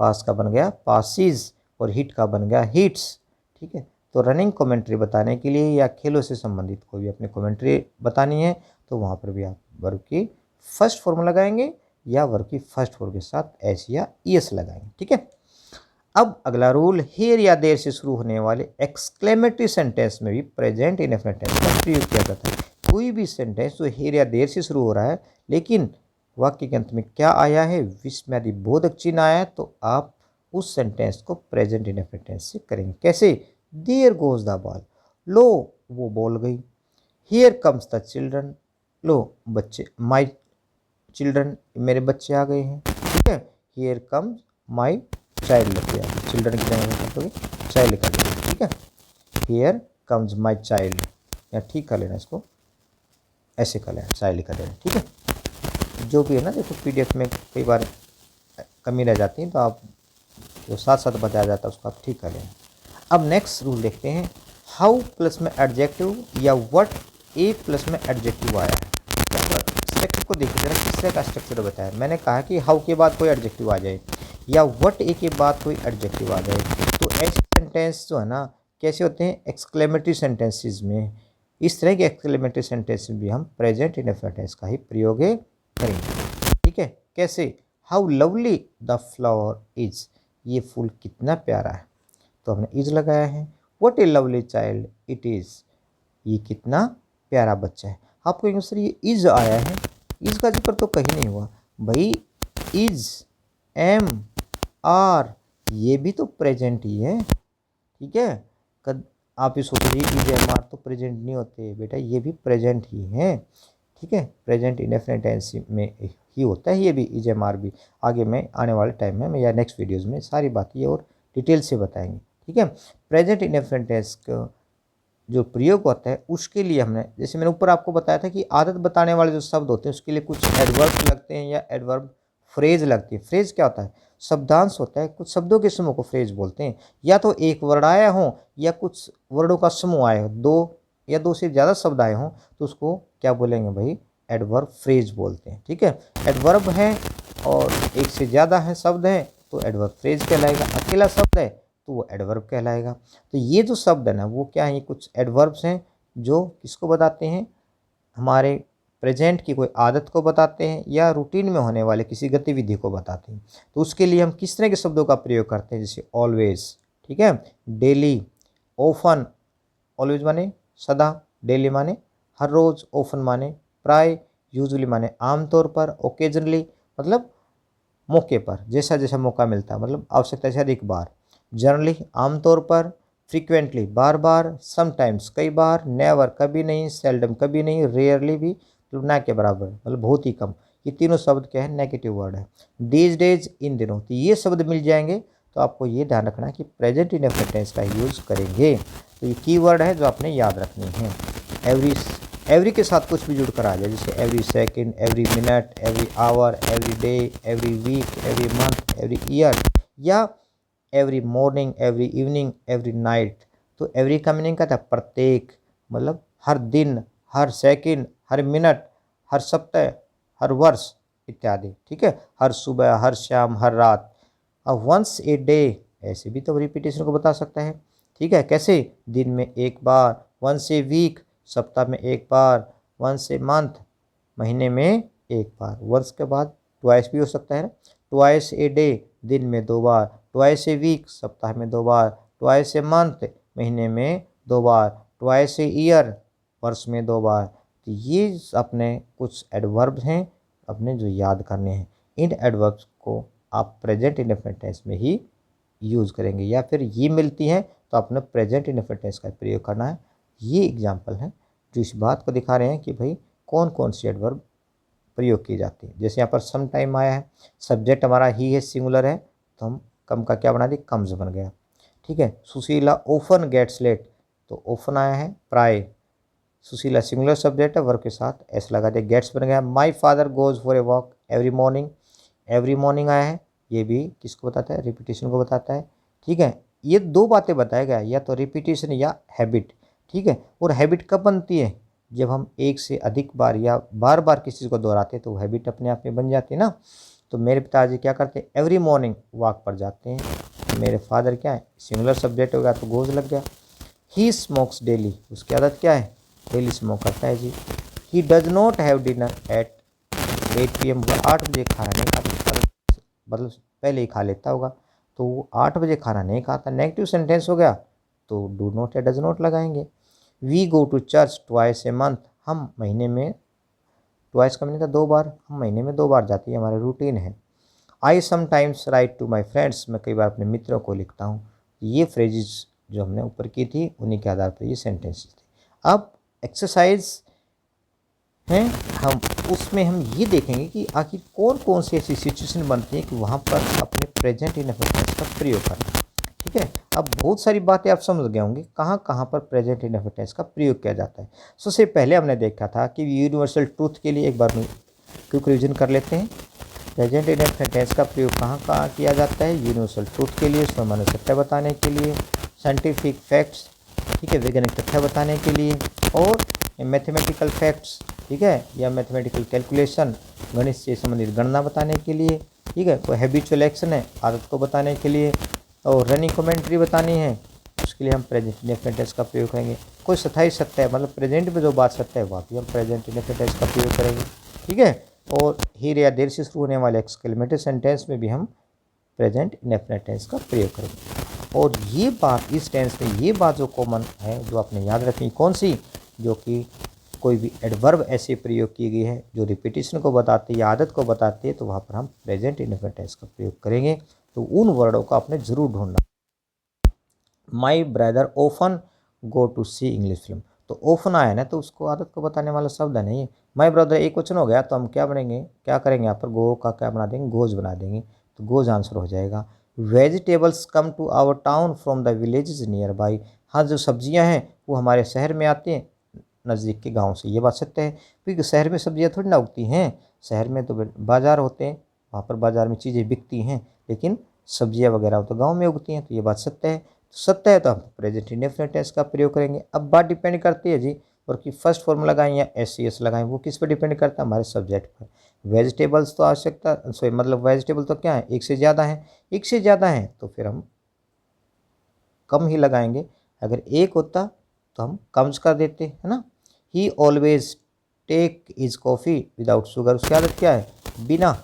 पास का बन गया पासिस, और हिट का बन गया हिट्स, ठीक है। तो रनिंग कमेंट्री बताने के लिए या खेलों से संबंधित कोई भी अपनी कमेंट्री बतानी है, तो वहाँ पर भी आप वर्ब की फर्स्ट फॉर्म लगाएंगे या वर्ब की फर्स्ट फॉर्म के साथ एस या ईएस लगाएंगे, ठीक है। अब अगला रूल, हेर या देर से शुरू होने वाले एक्सक्लेमेटरी सेंटेंस में भी प्रेजेंट इंडेफिनिट टेंस का प्रयोग किया जाता है। कोई भी सेंटेंस जो हेर या देर से शुरू हो रहा है, लेकिन वाक्य के अंत में क्या आया है, विस्मयादि बोधक चिन्ह आया है, तो आप उस सेंटेंस को प्रेजेंट इंडेफिनिट टेंस से करेंगे। कैसे, देयर गोज द बॉल, लो वो बॉल गई, हियर कम्स द चिल्ड्रन, लो बच्चे, माई चिल्ड्रन मेरे बच्चे आ गए हैं, ठीक है। हियर कम्स माई चाइल्ड लग गया, चिल्ड्रन की जगह कर दोगे चाइल्ड कर दोगे, ठीक है। हियर कम्स माई चाइल्ड, या ठीक कर लेना इसको, ऐसे कर लेना, चाइल्ड कर लेना, ठीक है। जो भी है ना, देखो पीडीएफ में कई बार कमी रह जाती है, तो आप जो साथ साथ बताया जाता है उसको आप ठीक कर लेना। अब नेक्स्ट रूल देखते हैं, हाउ प्लस में एडजेक्टिव या व्हाट ए प्लस में एडजेक्टिव आया है। स्ट्रक्चर को देखिए जरा, किस तरह का स्ट्रक्चर बताया है। मैंने कहा कि हाउ के बाद कोई एडजेक्टिव आ जाए या व्हाट ए के बाद कोई एडजेक्टिव आ जाए, तो ऐसे सेंटेंस जो है ना कैसे होते हैं, एक्सक्लेमेटरी सेंटेंसेस में। इस तरह के एक्सक्लेमेटरी सेंटेंस में भी हम प्रेजेंट इंडेफिनिट टेंस का ही प्रयोग करेंगे, ठीक है। कैसे, how lovely the flower is, ये फूल कितना प्यारा है, तो हमने इज लगाया है। What A lovely child it is, ये कितना प्यारा बच्चा है। आप कहेंगे सर ये इज आया है, इज का जिक्र तो कहीं नहीं हुआ भाई, इज, एम, आर, ये भी तो प्रेजेंट ही है, ठीक है। कद आप ये सोच रही इज एम आर तो प्रेजेंट नहीं होते बेटा, ये भी प्रेजेंट ही है, ठीक है। प्रेजेंट इंडेफिनिट टेंस में ही होता है ये भी, इज एम आर भी। आगे मैं आने वाले टाइम में या नेक्स्ट वीडियोज़ में सारी बातें और डिटेल से बताएंगे, ठीक है। प्रेजेंट इंडेफिनिट टेंस का जो प्रयोग होता है उसके लिए हमने, जैसे मैंने ऊपर आपको बताया था कि आदत बताने वाले जो शब्द होते हैं उसके लिए कुछ एडवर्ब लगते हैं या एडवर्ब फ्रेज लगती है। फ्रेज क्या होता है, शब्दांश होता है, कुछ शब्दों के समूह को फ्रेज बोलते हैं। या तो एक वर्ड आया हो या कुछ वर्डों का समूह आया हो, दो या दो से ज़्यादा शब्द आए हों, तो उसको क्या बोलेंगे भाई, एडवर्ब फ्रेज बोलते हैं, ठीक है। एडवर्ब है और एक से ज़्यादा है शब्द हैं तो एडवर्ब फ्रेज कहलाएगा। अकेला शब्द है तो वो एडवर्ब कहलाएगा। तो ये जो शब्द है ना वो क्या है, ये कुछ एडवर्ब्स हैं जो किसको बताते हैं, हमारे प्रेजेंट की कोई आदत को बताते हैं या रूटीन में होने वाले किसी गतिविधि को बताते हैं। तो उसके लिए हम किस तरह के शब्दों का प्रयोग करते हैं, जैसे ऑलवेज, ठीक है, डेली, ऑफन, ऑलवेज माने सदा, डेली माने हर रोज, ऑफन माने प्राय, यूजुअली माने आमतौर पर, ओकेजनली मतलब मौके पर, जैसा जैसा मौका मिलता है मतलब आवश्यकता से अधिक बार, जनरली आमतौर पर, फ्रीक्वेंटली बार बार, समटाइम्स कई बार, नेवर कभी नहीं, सेल्डम कभी नहीं, रेयरली भी मतलब ना के बराबर मतलब बहुत ही कम। ये तीनों शब्द क्या है, नेगेटिव वर्ड है। दीज डेज इन दिनों, तो ये शब्द मिल जाएंगे तो आपको ये ध्यान रखना है कि प्रेजेंट इंडेफिनिट टेंस का यूज़ करेंगे। तो ये कीवर्ड है जो आपने याद रखनी है। एवरी के साथ कुछ भी जुड़ कर आ जाए, जैसे every second, every minute, every hour, every day, every week, every month, every year, या every morning, every evening, every night. तो एवरी का मीनिंग क्या था, प्रत्येक, मतलब हर दिन, हर सेकंड, हर मिनट, हर सप्ताह, हर वर्ष इत्यादि, ठीक है, हर सुबह, हर शाम, हर रात। अब वंस ए डे, ऐसे भी तो रिपीटेशन को बता सकता है, ठीक है, कैसे, दिन में एक बार, वंस ए वीक, सप्ताह में एक बार, वंस ए मंथ, महीने में एक बार, वंस के बाद ट्वाइस भी हो सकता है ना, ट्वाइस ए डे, दिन में दो बार, ट्वाइस ए वीक, सप्ताह में दो बार, ट्वाइस ए मंथ, महीने में दो बार, ट्वाइस ए ईयर, वर्ष में दो बार। तो ये अपने कुछ एडवर्ब्स हैं अपने जो याद करने हैं। इन एडवर्ब्स को आप प्रेजेंट इंडेफिनिट टेंस में ही यूज़ करेंगे, या फिर ये मिलती हैं तो आपने प्रेजेंट इंडेफिनिट टेंस का प्रयोग करना है। ये एग्जाम्पल है जो इस बात को दिखा रहे हैं कि भाई कौन कौन सी एडवर्ब प्रयोग की जाती है। जैसे यहाँ पर सम टाइम आया है, सब्जेक्ट हमारा ही है, सिंगुलर है, तो हम कम का क्या बना दिए, कम्स बन गया, ठीक है। सुशीला ओफन गेट्स लेट, तो ओफन आया है, प्राय, सुशीला सिंगुलर सब्जेक्ट है, वर्ब के साथ एस लगा दिया, गेट्स बन गया। My father goes for a walk every morning, every morning आया है, ये भी किसको बताता है, रिपीटेशन को बताता है, ठीक है। ये दो बातें बताया गया, या तो रिपीटेशन या हैबिट, ठीक है। और हैबिट कब बनती है, जब हम एक से अधिक बार या बार बार किसी चीज़ को दोहराते हैं तो हैबिट अपने आप में बन जाती है ना। तो मेरे पिताजी क्या करते हैं, एवरी मॉर्निंग वॉक पर जाते हैं। मेरे फादर क्या है, सिंगुलर सब्जेक्ट हो गया तो गोज लग गया। ही स्मोक्स डेली, उसकी आदत क्या है, डेली स्मोक करता है जी। He does not have dinner at 8 PM, 8 बजे खाना नहीं खाता, मतलब पहले ही खा लेता होगा, तो वो 8 बजे खाना नहीं खाता, नेगेटिव सेंटेंस हो गया तो डू नॉट या डज नॉट लगाएंगे। We go to church twice a month, हम महीने में, ट्वाइस का मीनिंग था दो बार, हम महीने में दो बार जाती है, हमारा रूटीन है। I sometimes write to my friends, मैं कई बार अपने मित्रों को लिखता हूँ। ये फ्रेजेस जो हमने ऊपर की थी उन्हीं के आधार पर ये सेंटेंसेस थे। अब एक्सरसाइज हैं, हम उसमें हम ये देखेंगे कि आखिर कौन कौन सी ऐसी सिचुएशन बनती है कि वहाँ पर अपने प्रेजेंट इंडेफिनिट का प्रयोग करना, ठीक है। अब बहुत सारी बातें आप समझ गए होंगे कहाँ कहाँ पर प्रेजेंट इंडेफिनिट का प्रयोग किया जाता है। सबसे पहले हमने देखा था कि यूनिवर्सल ट्रूथ के लिए एक बार क्विक रिविजन कर लेते हैं। प्रेजेंट इंडेफिनिट का प्रयोग कहाँ कहाँ किया जाता है, यूनिवर्सल ट्रूथ के लिए, सामान्य सत्य बताने के लिए, साइंटिफिक फैक्ट्स, ठीक है, वैज्ञानिक तथ्य बताने के लिए, और मैथमेटिकल फैक्ट्स, ठीक है, या मैथमेटिकल कैलकुलेशन, गणित से संबंधित गणना बताने के लिए, ठीक है, कोई हैबिचुअल एक्शन है, आदत को बताने के लिए, और रनिंग कमेंट्री बतानी है, उसके लिए हम प्रेजेंट इंडेफिनिट का प्रयोग करेंगे। कोई स्थायी सत्य है, मतलब प्रेजेंट में जो बात सत्य है वहाँ भी हम प्रेजेंट इंडेफिनिट का प्रयोग करेंगे, ठीक है। और हीर या देर से शुरू होने वाले एक्सक्लेमेटरी सेंटेंस में भी हम प्रेजेंट इंडेफिनिट का प्रयोग करेंगे। और ये बात इस टेंस में, ये बात जो कॉमन है जो आपने याद रखनी, कौन सी, जो कि कोई भी एडवर्ब ऐसे प्रयोग की गई है जो रिपीटेशन को बताती है या आदत को बताती है, तो वहाँ पर हम प्रेजेंट इंडेफिनिट का प्रयोग करेंगे। तो उन वर्डों को आपने जरूर ढूंढना। My brother often go to see English film, तो ओफन आया ना तो उसको आदत को बताने वाला शब्द है नहीं। माई ब्रदर एक क्वेश्चन हो गया तो हम क्या बनेंगे, क्या करेंगे यहाँ पर, गो का क्या बना देंगे, गोज बना देंगे, तो गोज आंसर हो जाएगा। Vegetables come to our town from the villages near by, हाँ जो सब्जियाँ हैं वो हमारे शहर में आती हैं नज़दीक के गांव से, ये बात सत्य है, क्योंकि शहर में सब्जियां थोड़ी ना उगती हैं, शहर में तो बाज़ार होते हैं, वहाँ पर बाज़ार में चीज़ें बिकती हैं, लेकिन सब्जियां वगैरह तो गांव में उगती हैं, तो ये बात सत्य है। तो सत्य है तो हम प्रेजेंट इंडेफिनिट टेंस का प्रयोग करेंगे। अब बात डिपेंड करती है जी और कि फर्स्ट फॉर्म लगाएं या SES लगाएं, वो किस पर डिपेंड करता है, हमारे सब्जेक्ट पर। वेजिटेबल्स तो आवश्यकता सॉरी मतलब वेजिटेबल तो क्या है, एक से ज़्यादा है, एक से ज़्यादा है तो फिर हम कम ही लगाएंगे, अगर एक होता तो हम कम कर देते, है ना। He always take his coffee without sugar, उसकी आदत क्या है, बिना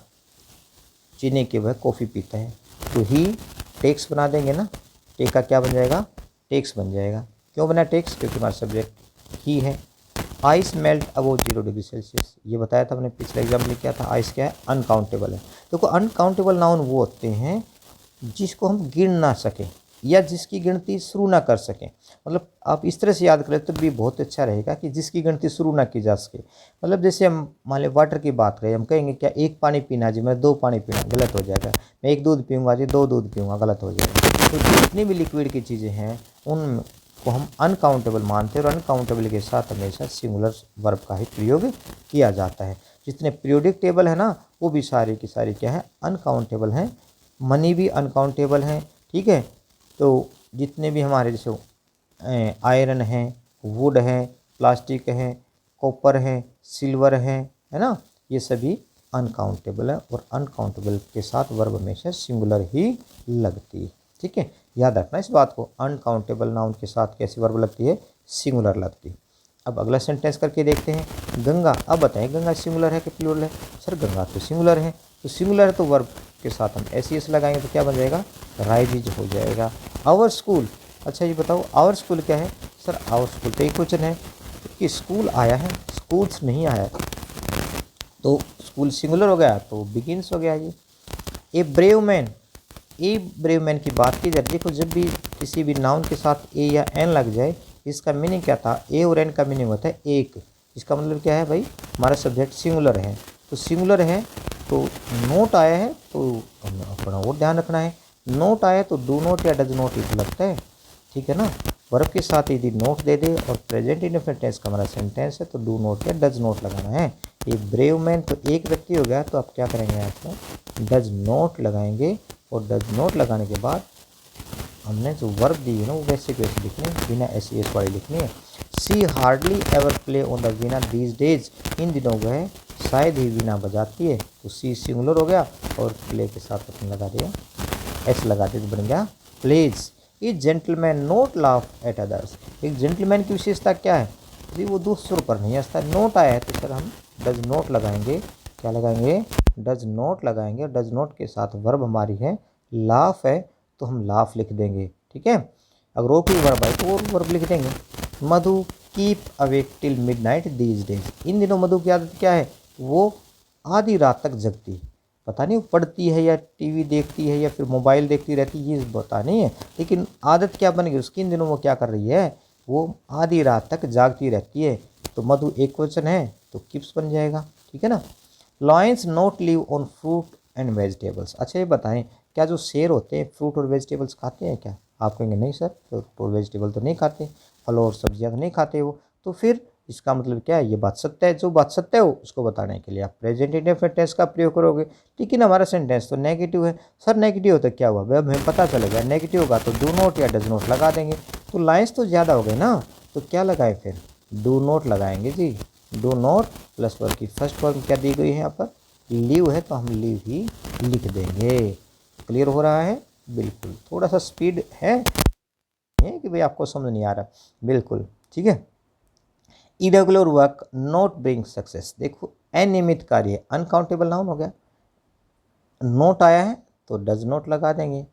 चीनी के वह कॉफ़ी पीता है। तो ही टेक्स बना देंगे ना, टेक का क्या बन जाएगा, टेक्स बन जाएगा। क्यों बना टेक्स, क्योंकि हमारा सब्जेक्ट ही है। Ice melt above 0 degree Celsius, ये बताया था मैंने पिछले एग्जाम में क्या था, आइस क्या है, अनकाउंटेबल है। देखो अनकाउंटेबल नाउन वो होते हैं जिसको हम गिन ना सकें या जिसकी गिनती शुरू ना कर सकें। मतलब आप इस तरह से याद करें तो भी बहुत अच्छा रहेगा कि जिसकी गिनती शुरू ना की जा सके। मतलब जैसे हम मान लें वाटर की बात करें, हम कहेंगे क्या एक पानी पीना जी, मैं 2 पानी पीना, गलत हो जाएगा। मैं एक दूध पीऊँगा जी, 2 दूध पीऊँगा, गलत हो जाएगा। तो जितनी भी लिक्विड की चीज़ें हैं उनको हम अनकाउंटेबल मानते हैं, और अनकाउंटेबल के साथ हमेशा सिंगुलर वर्ब का ही प्रयोग किया जाता है। जितने पीरियोडिक टेबल है ना वो भी सारी की सारी क्या है, अनकाउंटेबल हैं। मनी भी अनकाउंटेबल हैं, ठीक है। तो जितने भी हमारे जैसे आयरन है, वुड है, प्लास्टिक है, कॉपर है, सिल्वर है ना, ये सभी अनकाउंटेबल है, और अनकाउंटेबल के साथ वर्ब हमेशा सिंगुलर ही लगती है, ठीक है। याद रखना इस बात को, अनकाउंटेबल नाउन के साथ कैसी वर्ब लगती है, सिंगुलर लगती है। अब अगला सेंटेंस करके देखते हैं। गंगा, अब बताएं गंगा सिंगुलर है कि प्लूरल है। सर गंगा तो सिंगुलर है, तो सिंगुलर है तो वर्ब के साथ हम SES लगाएंगे तो क्या बन जाएगा, राइजेज हो जाएगा। आवर स्कूल, अच्छा ये बताओ आवर स्कूल क्या है, सर आवर स्कूल तो एक क्वेश्चन है कि स्कूल आया है, स्कूल्स नहीं आया, तो स्कूल सिंगुलर हो गया तो बिगिंस हो गया ये। A brave man, a brave man की बात की जाए, देखो जब भी किसी भी नाउन के साथ ए या एन लग जाए, इसका मीनिंग क्या था, ए और एन का मीनिंग होता है एक। इसका मतलब क्या है भाई, हमारा सब्जेक्ट सिंगुलर है, तो सिंगुलर है तो नोट आया है तो हमें अपना और ध्यान रखना है। नोट आया तो डू नोट या डज नोट ही लगता है, ठीक है ना। वर्ब के साथ यदि नोट दे दे और प्रेजेंट इंडेफिनिट टेंस का हमारा सेंटेंस है तो डू नोट या डज नोट लगाना है। ये ब्रेव मैन तो एक व्यक्ति हो गया, तो आप क्या करेंगे, आपको डज नोट लगाएंगे, और डज नोट लगाने के बाद हमने जो वर्ब दी है ना वो वैसे के वैसे लिखनी है, बिना SES वाली लिखनी है। She hardly ever play on the veena these days, इन दिनों वह शायद ही वीणा बजाती है, तो सी सिंगुलर हो गया और प्ले के साथ अपने लगा दिया S लगा दिया तो बन गया प्लेज। ये gentleman note laugh at others, एक जेंटलमैन की विशेषता क्या है जी, वो दूसरों पर नहीं हंसता। नोट आया है तो सर हम डज नोट लगाएंगे, क्या लगाएंगे, डज नोट लगाएंगे, और डज नोट के साथ वर्ब हमारी है लाफ है तो हम लाफ लिख देंगे, ठीक है। अगर वो कोई वर्ब है तो वो वर्ब लिख देंगे। Madhu keep awake till midnight these days, इन दिनों मधु की आदत क्या है, वो आधी रात तक जगती है। पता नहीं वो पढ़ती है या टीवी देखती है या फिर मोबाइल देखती रहती है, ये पता नहीं है, लेकिन आदत क्या बन गई उसकी, इन दिनों वो क्या कर रही है, वो आधी रात तक जागती रहती है। तो मधु एक क्वेश्चन है तो किप्स बन जाएगा, ठीक है ना। Lions not live on fruit and vegetables, अच्छा ये बताएं क्या जो शेर होते हैं फ्रूट और वेजिटेबल्स खाते हैं क्या, आप कहेंगे नहीं सर फ्रूट और वेजिटेबल तो नहीं खाते, फल और सब्जियां तो नहीं खाते वो, तो फिर इसका मतलब क्या है, ये बात सत्य है। जो बात सत्य है उसको बताने के लिए आप प्रेजेंट इंडेफिनिट टेंस का प्रयोग करोगे, लेकिन हमारा सेंटेंस तो नेगेटिव है। सर नेगेटिव हो तो क्या हुआ, अब हमें पता चलेगा नेगेटिव होगा तो डू नोट या डज नोट लगा देंगे, तो लाइन्स तो ज़्यादा हो गए ना, तो क्या लगाए फिर डू नोट लगाएंगे जी। डू नोट प्लस वर्ब की फर्स्ट फॉर्म क्या दी गई है यहाँ पर, लीव है तो हम लीव ही लिख देंगे। क्लियर हो रहा है, बिल्कुल थोड़ा सा स्पीड है कि भाई आपको समझ नहीं आ रहा, बिल्कुल ठीक है। Irregular work not bring success, देखो अनियमित कार्य अनकाउंटेबल नाउन हो गया, नोट आया है तो डज नोट लगा देंगे।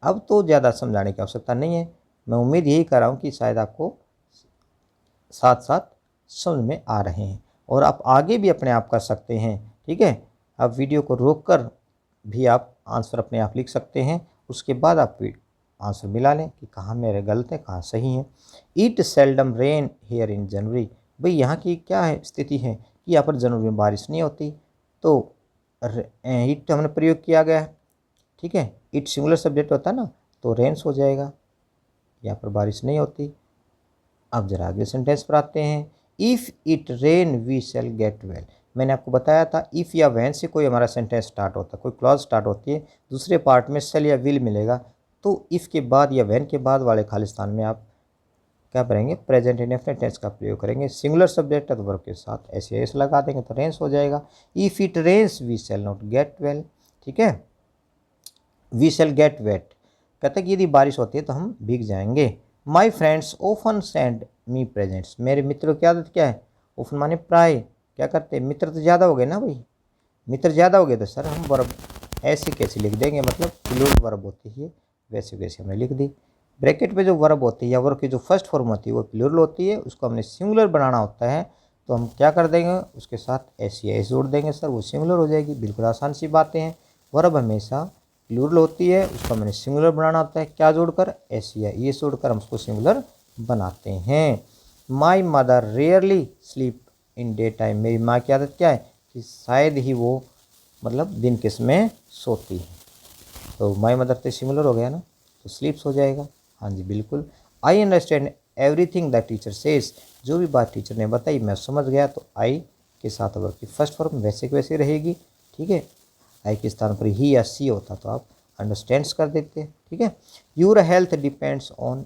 अब तो ज़्यादा समझाने की आवश्यकता नहीं है, मैं उम्मीद यही कर रहा हूँ कि शायद आपको साथ साथ समझ में आ रहे हैं और आप आगे भी अपने आप कर सकते हैं, ठीक है। आप वीडियो को रोककर भी आप आंसर अपने आप लिख सकते हैं, उसके बाद आप आंसर मिला लें कि कहाँ मेरे गलत है कहाँ सही है। It seldom rain here in January, भाई यहाँ की क्या है स्थिति है कि यहाँ पर जनवरी में बारिश नहीं होती, तो इट हमने प्रयोग किया गया है, ठीक है। इट सिंगुलर सब्जेक्ट होता है ना, तो रेन्स हो जाएगा, यहाँ पर बारिश नहीं होती। अब जरा अगले सेंटेंस पर आते हैं। If it rain we shall get well, मैंने आपको बताया था इफ़ या वैन से कोई हमारा सेंटेंस स्टार्ट होता है, कोई क्लॉज स्टार्ट होती है, दूसरे पार्ट में शैल या विल मिलेगा, तो इफ़ के बाद या वैन के बाद वाले खालिस्तान में आप क्या करेंगे, प्रेजेंट इंडेफिनिट टेंस का प्रयोग करेंगे। सिंगुलर सब्जेक्ट है तो वर्ब के साथ एस एस लगा देंगे तो रेंस हो जाएगा। If it rains we shall not get well, ठीक है, वी शैल गेट वेट, कहते हैं कि यदि बारिश होती है तो हम भीग जाएंगे। My friends often send me presents, मेरे मित्रों की आदत क्या है, ओफन माने प्राय, क्या करते हैं, मित्र तो ज़्यादा हो गए ना भाई, मित्र ज़्यादा हो गए तो सर हम वर्ब ऐसे कैसे लिख देंगे, मतलब प्लूरल वर्ब होती है वैसे वैसे हमने लिख दी। ब्रैकेट में जो वर्ब होती है या वर्ब की जो फर्स्ट फॉर्म होती है वो प्लूरल होती है, उसको हमने सिंगुलर बनाना होता है तो हम क्या कर देंगे, उसके साथ एस या एस जोड़ देंगे सर, वो सिंगुलर हो जाएगी। बिल्कुल आसान सी बातें हैं। वर्ब हमेशा प्लूरल होती है, उसको हमने सिंगुलर बनाना होता है, क्या जोड़कर, एस या एस जोड़कर हम उसको सिंगुलर बनाते हैं। My mother rarely sleep in day time, मेरी माँ की आदत क्या है कि शायद ही वो मतलब दिन के समय सोती है, तो माई मदर तो सिमिलर हो गया ना, तो स्लीप्स हो जाएगा। हाँ जी बिल्कुल। I understand everything the teacher says, जो भी बात टीचर ने बताई मैं समझ गया, तो आई के साथ वर्ब की फर्स्ट फॉर्म वैसे की वैसे रहेगी, ठीक है। आई के स्थान पर ही या सी होता तो आप अंडरस्टैंड्स कर देते, ठीक है। Your health depends on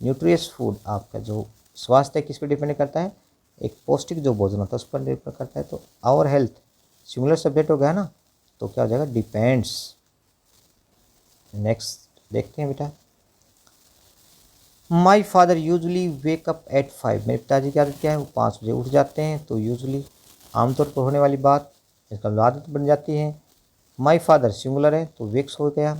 nutritious food, आपका जो स्वास्थ्य किस पर डिपेंड करता है, एक पौष्टिक जो भोजन होता है उस पर निर्भर करता है। तो आवर हेल्थ सिंगुलर सब्जेक्ट हो गया ना, तो क्या हो जाएगा, डिपेंड्स। नेक्स्ट देखते हैं बेटा, my father usually wake up at 5, मेरे पिताजी की आदत क्या है, वो 5 बजे उठ जाते हैं, तो यूजली आमतौर पर होने वाली बात, इसका आदत बन जाती है। माई फादर सिंगुलर है तो वेक्स हो गया।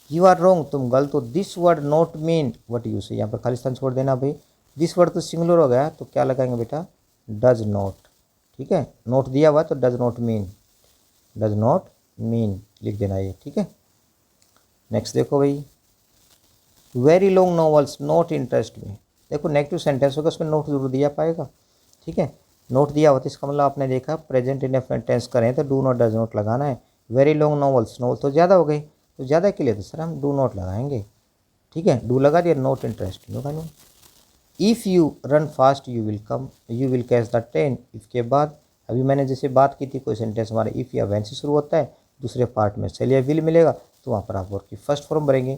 यू आर रॉन्ग, तुम गलत हो, this word not mean what you से, यहाँ पर खालिस्तान छोड़ देना भाई, दिस वर्ड तो सिंगुलर हो गया तो क्या लगाएंगे बेटा, डज नॉट, ठीक है, नोट दिया हुआ तो does not mean, does not mean लिख देना ये, ठीक है। नेक्स्ट देखो भाई, very long novels not interest में, देखो नेगेटिव सेंटेंस होगा उसमें नोट जरूर दिया पाएगा, ठीक है, नोट दिया होता है इसका मतलब आपने देखा प्रेजेंट इंडेफिनिट टेंस करें तो डू नॉट डज नॉट लगाना है। वेरी लॉन्ग नॉवेल्स, नॉवल तो ज़्यादा हो गई, तो ज़्यादा के लिए तो सर हम डू नॉट लगाएंगे, ठीक है, डू लगा दिया, नॉट इंटरेस्टिंग होगा नहीं। If you run fast you will come, you will catch the train, if के बाद अभी मैंने जैसे बात की थी, कोई सेंटेंस हमारा इफ़ या वैन से शुरू होता है, दूसरे पार्ट में सेल या विल मिलेगा, तो वहाँ पर आप वर्ब की फर्स्ट फॉर्म भरेंगे,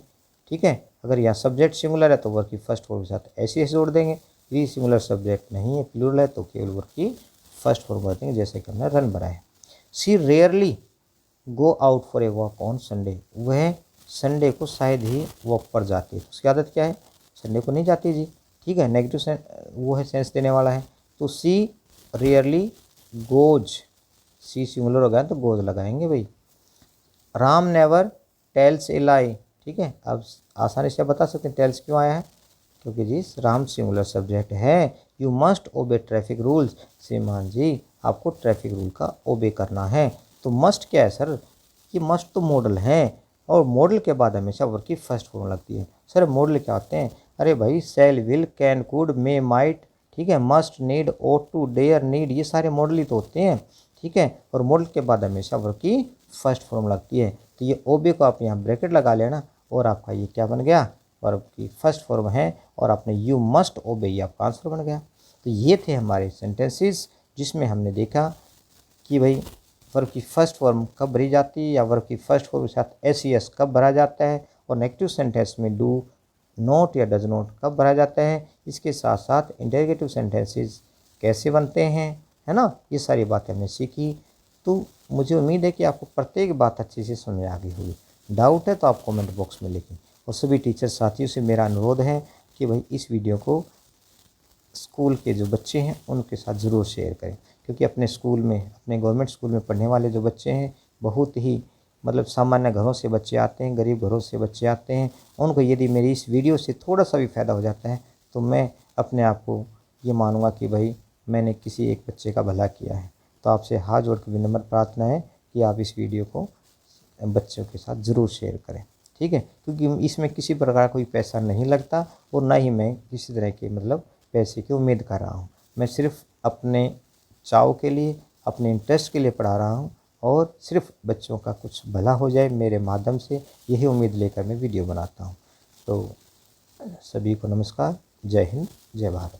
ठीक है। अगर यहाँ सब्जेक्ट सिंगुलर है तो वर्ब की फर्स्ट फॉर्म के साथ ऐसे ऐसे जोड़ देंगे, यदि सिंगुलर सब्जेक्ट नहीं है प्लूरल है तो केवल वर्ब की फर्स्ट फॉर्म भर देंगे, जैसे कि हमने रन भरा है। She rarely go out for a walk on Sunday, वह संडे को शायद ही वॉक पर जाती है, तो उसकी आदत क्या है, संडे को नहीं जाती जी, ठीक है, नेगेटिव सेंस वो है, सेंस देने वाला है, तो सी रेयरली गोज, सी सिंगुलर हो गया तो गोज लगाएंगे भाई। राम नेवर टेल्स ए लाई, ठीक है, अब आसानी से बता सकते हैं टेल्स क्यों आया है, क्योंकि जी राम सिंगुलर सब्जेक्ट है। यू मस्ट ओबे ट्रैफिक रूल्स, श्रीमान जी आपको ट्रैफिक रूल का ओबे करना है, तो मस्ट क्या है सर, ये मस्ट तो मॉडल है, और मॉडल के बाद हमेशा वर्ब की फर्स्ट फॉर्म लगती है। सर मॉडल क्या होते हैं, अरे भाई shall will can could may might, ठीक है, must need ought to dare need, ये सारे मॉडल ही तो होते हैं, ठीक है, और मॉडल के बाद हमेशा वर्ब की फर्स्ट फॉर्म लगती है, तो ये ओबे को आप यहाँ ब्रैकेट लगा लेना और आपका ये क्या बन गया, वर्ब की फर्स्ट फॉर्म है, और आपने यू मस्ट ओबे ये आपका आंसर बन गया। तो ये थे हमारे सेंटेंसेस जिसमें हमने देखा कि भाई वर्ब की फर्स्ट फॉर्म कब भरी जाती है या वर्ब की फर्स्ट फॉर्म के साथ एस ई एस कब भरा जाता है, और नेगेटिव सेंटेंस में डू नॉट या डज नॉट कब भरा जाता है, इसके साथ साथ इंटरोगेटिव सेंटेंसेस कैसे बनते हैं, है ना, ये सारी बातें हमने सीखी। तो मुझे उम्मीद है कि आपको प्रत्येक बात अच्छे से समझ आ गई होगी। डाउट है तो आप कमेंट बॉक्स में लिखें, और सभी टीचर साथियों से मेरा अनुरोध है कि भाई इस वीडियो को स्कूल के जो बच्चे हैं उनके साथ ज़रूर शेयर करें, क्योंकि अपने स्कूल में, अपने गवर्नमेंट स्कूल में पढ़ने वाले जो बच्चे हैं बहुत ही मतलब सामान्य घरों से बच्चे आते हैं, गरीब घरों से बच्चे आते हैं, उनको यदि मेरी इस वीडियो से थोड़ा सा भी फ़ायदा हो जाता है तो मैं अपने आप को ये मानूंगा कि भाई मैंने किसी एक बच्चे का भला किया है। तो आपसे हाथ जोड़ के विनम्र प्रार्थना है कि आप इस वीडियो को बच्चों के साथ ज़रूर शेयर करें, ठीक है, क्योंकि इसमें किसी प्रकार कोई पैसा नहीं लगता और ना ही मैं किसी तरह के मतलब पैसे की उम्मीद कर रहा हूँ। मैं सिर्फ अपने चाव के लिए, अपने इंटरेस्ट के लिए पढ़ा रहा हूँ, और सिर्फ बच्चों का कुछ भला हो जाए मेरे माध्यम से, यही उम्मीद लेकर मैं वीडियो बनाता हूँ। तो सभी को नमस्कार, जय हिंद, जय भारत।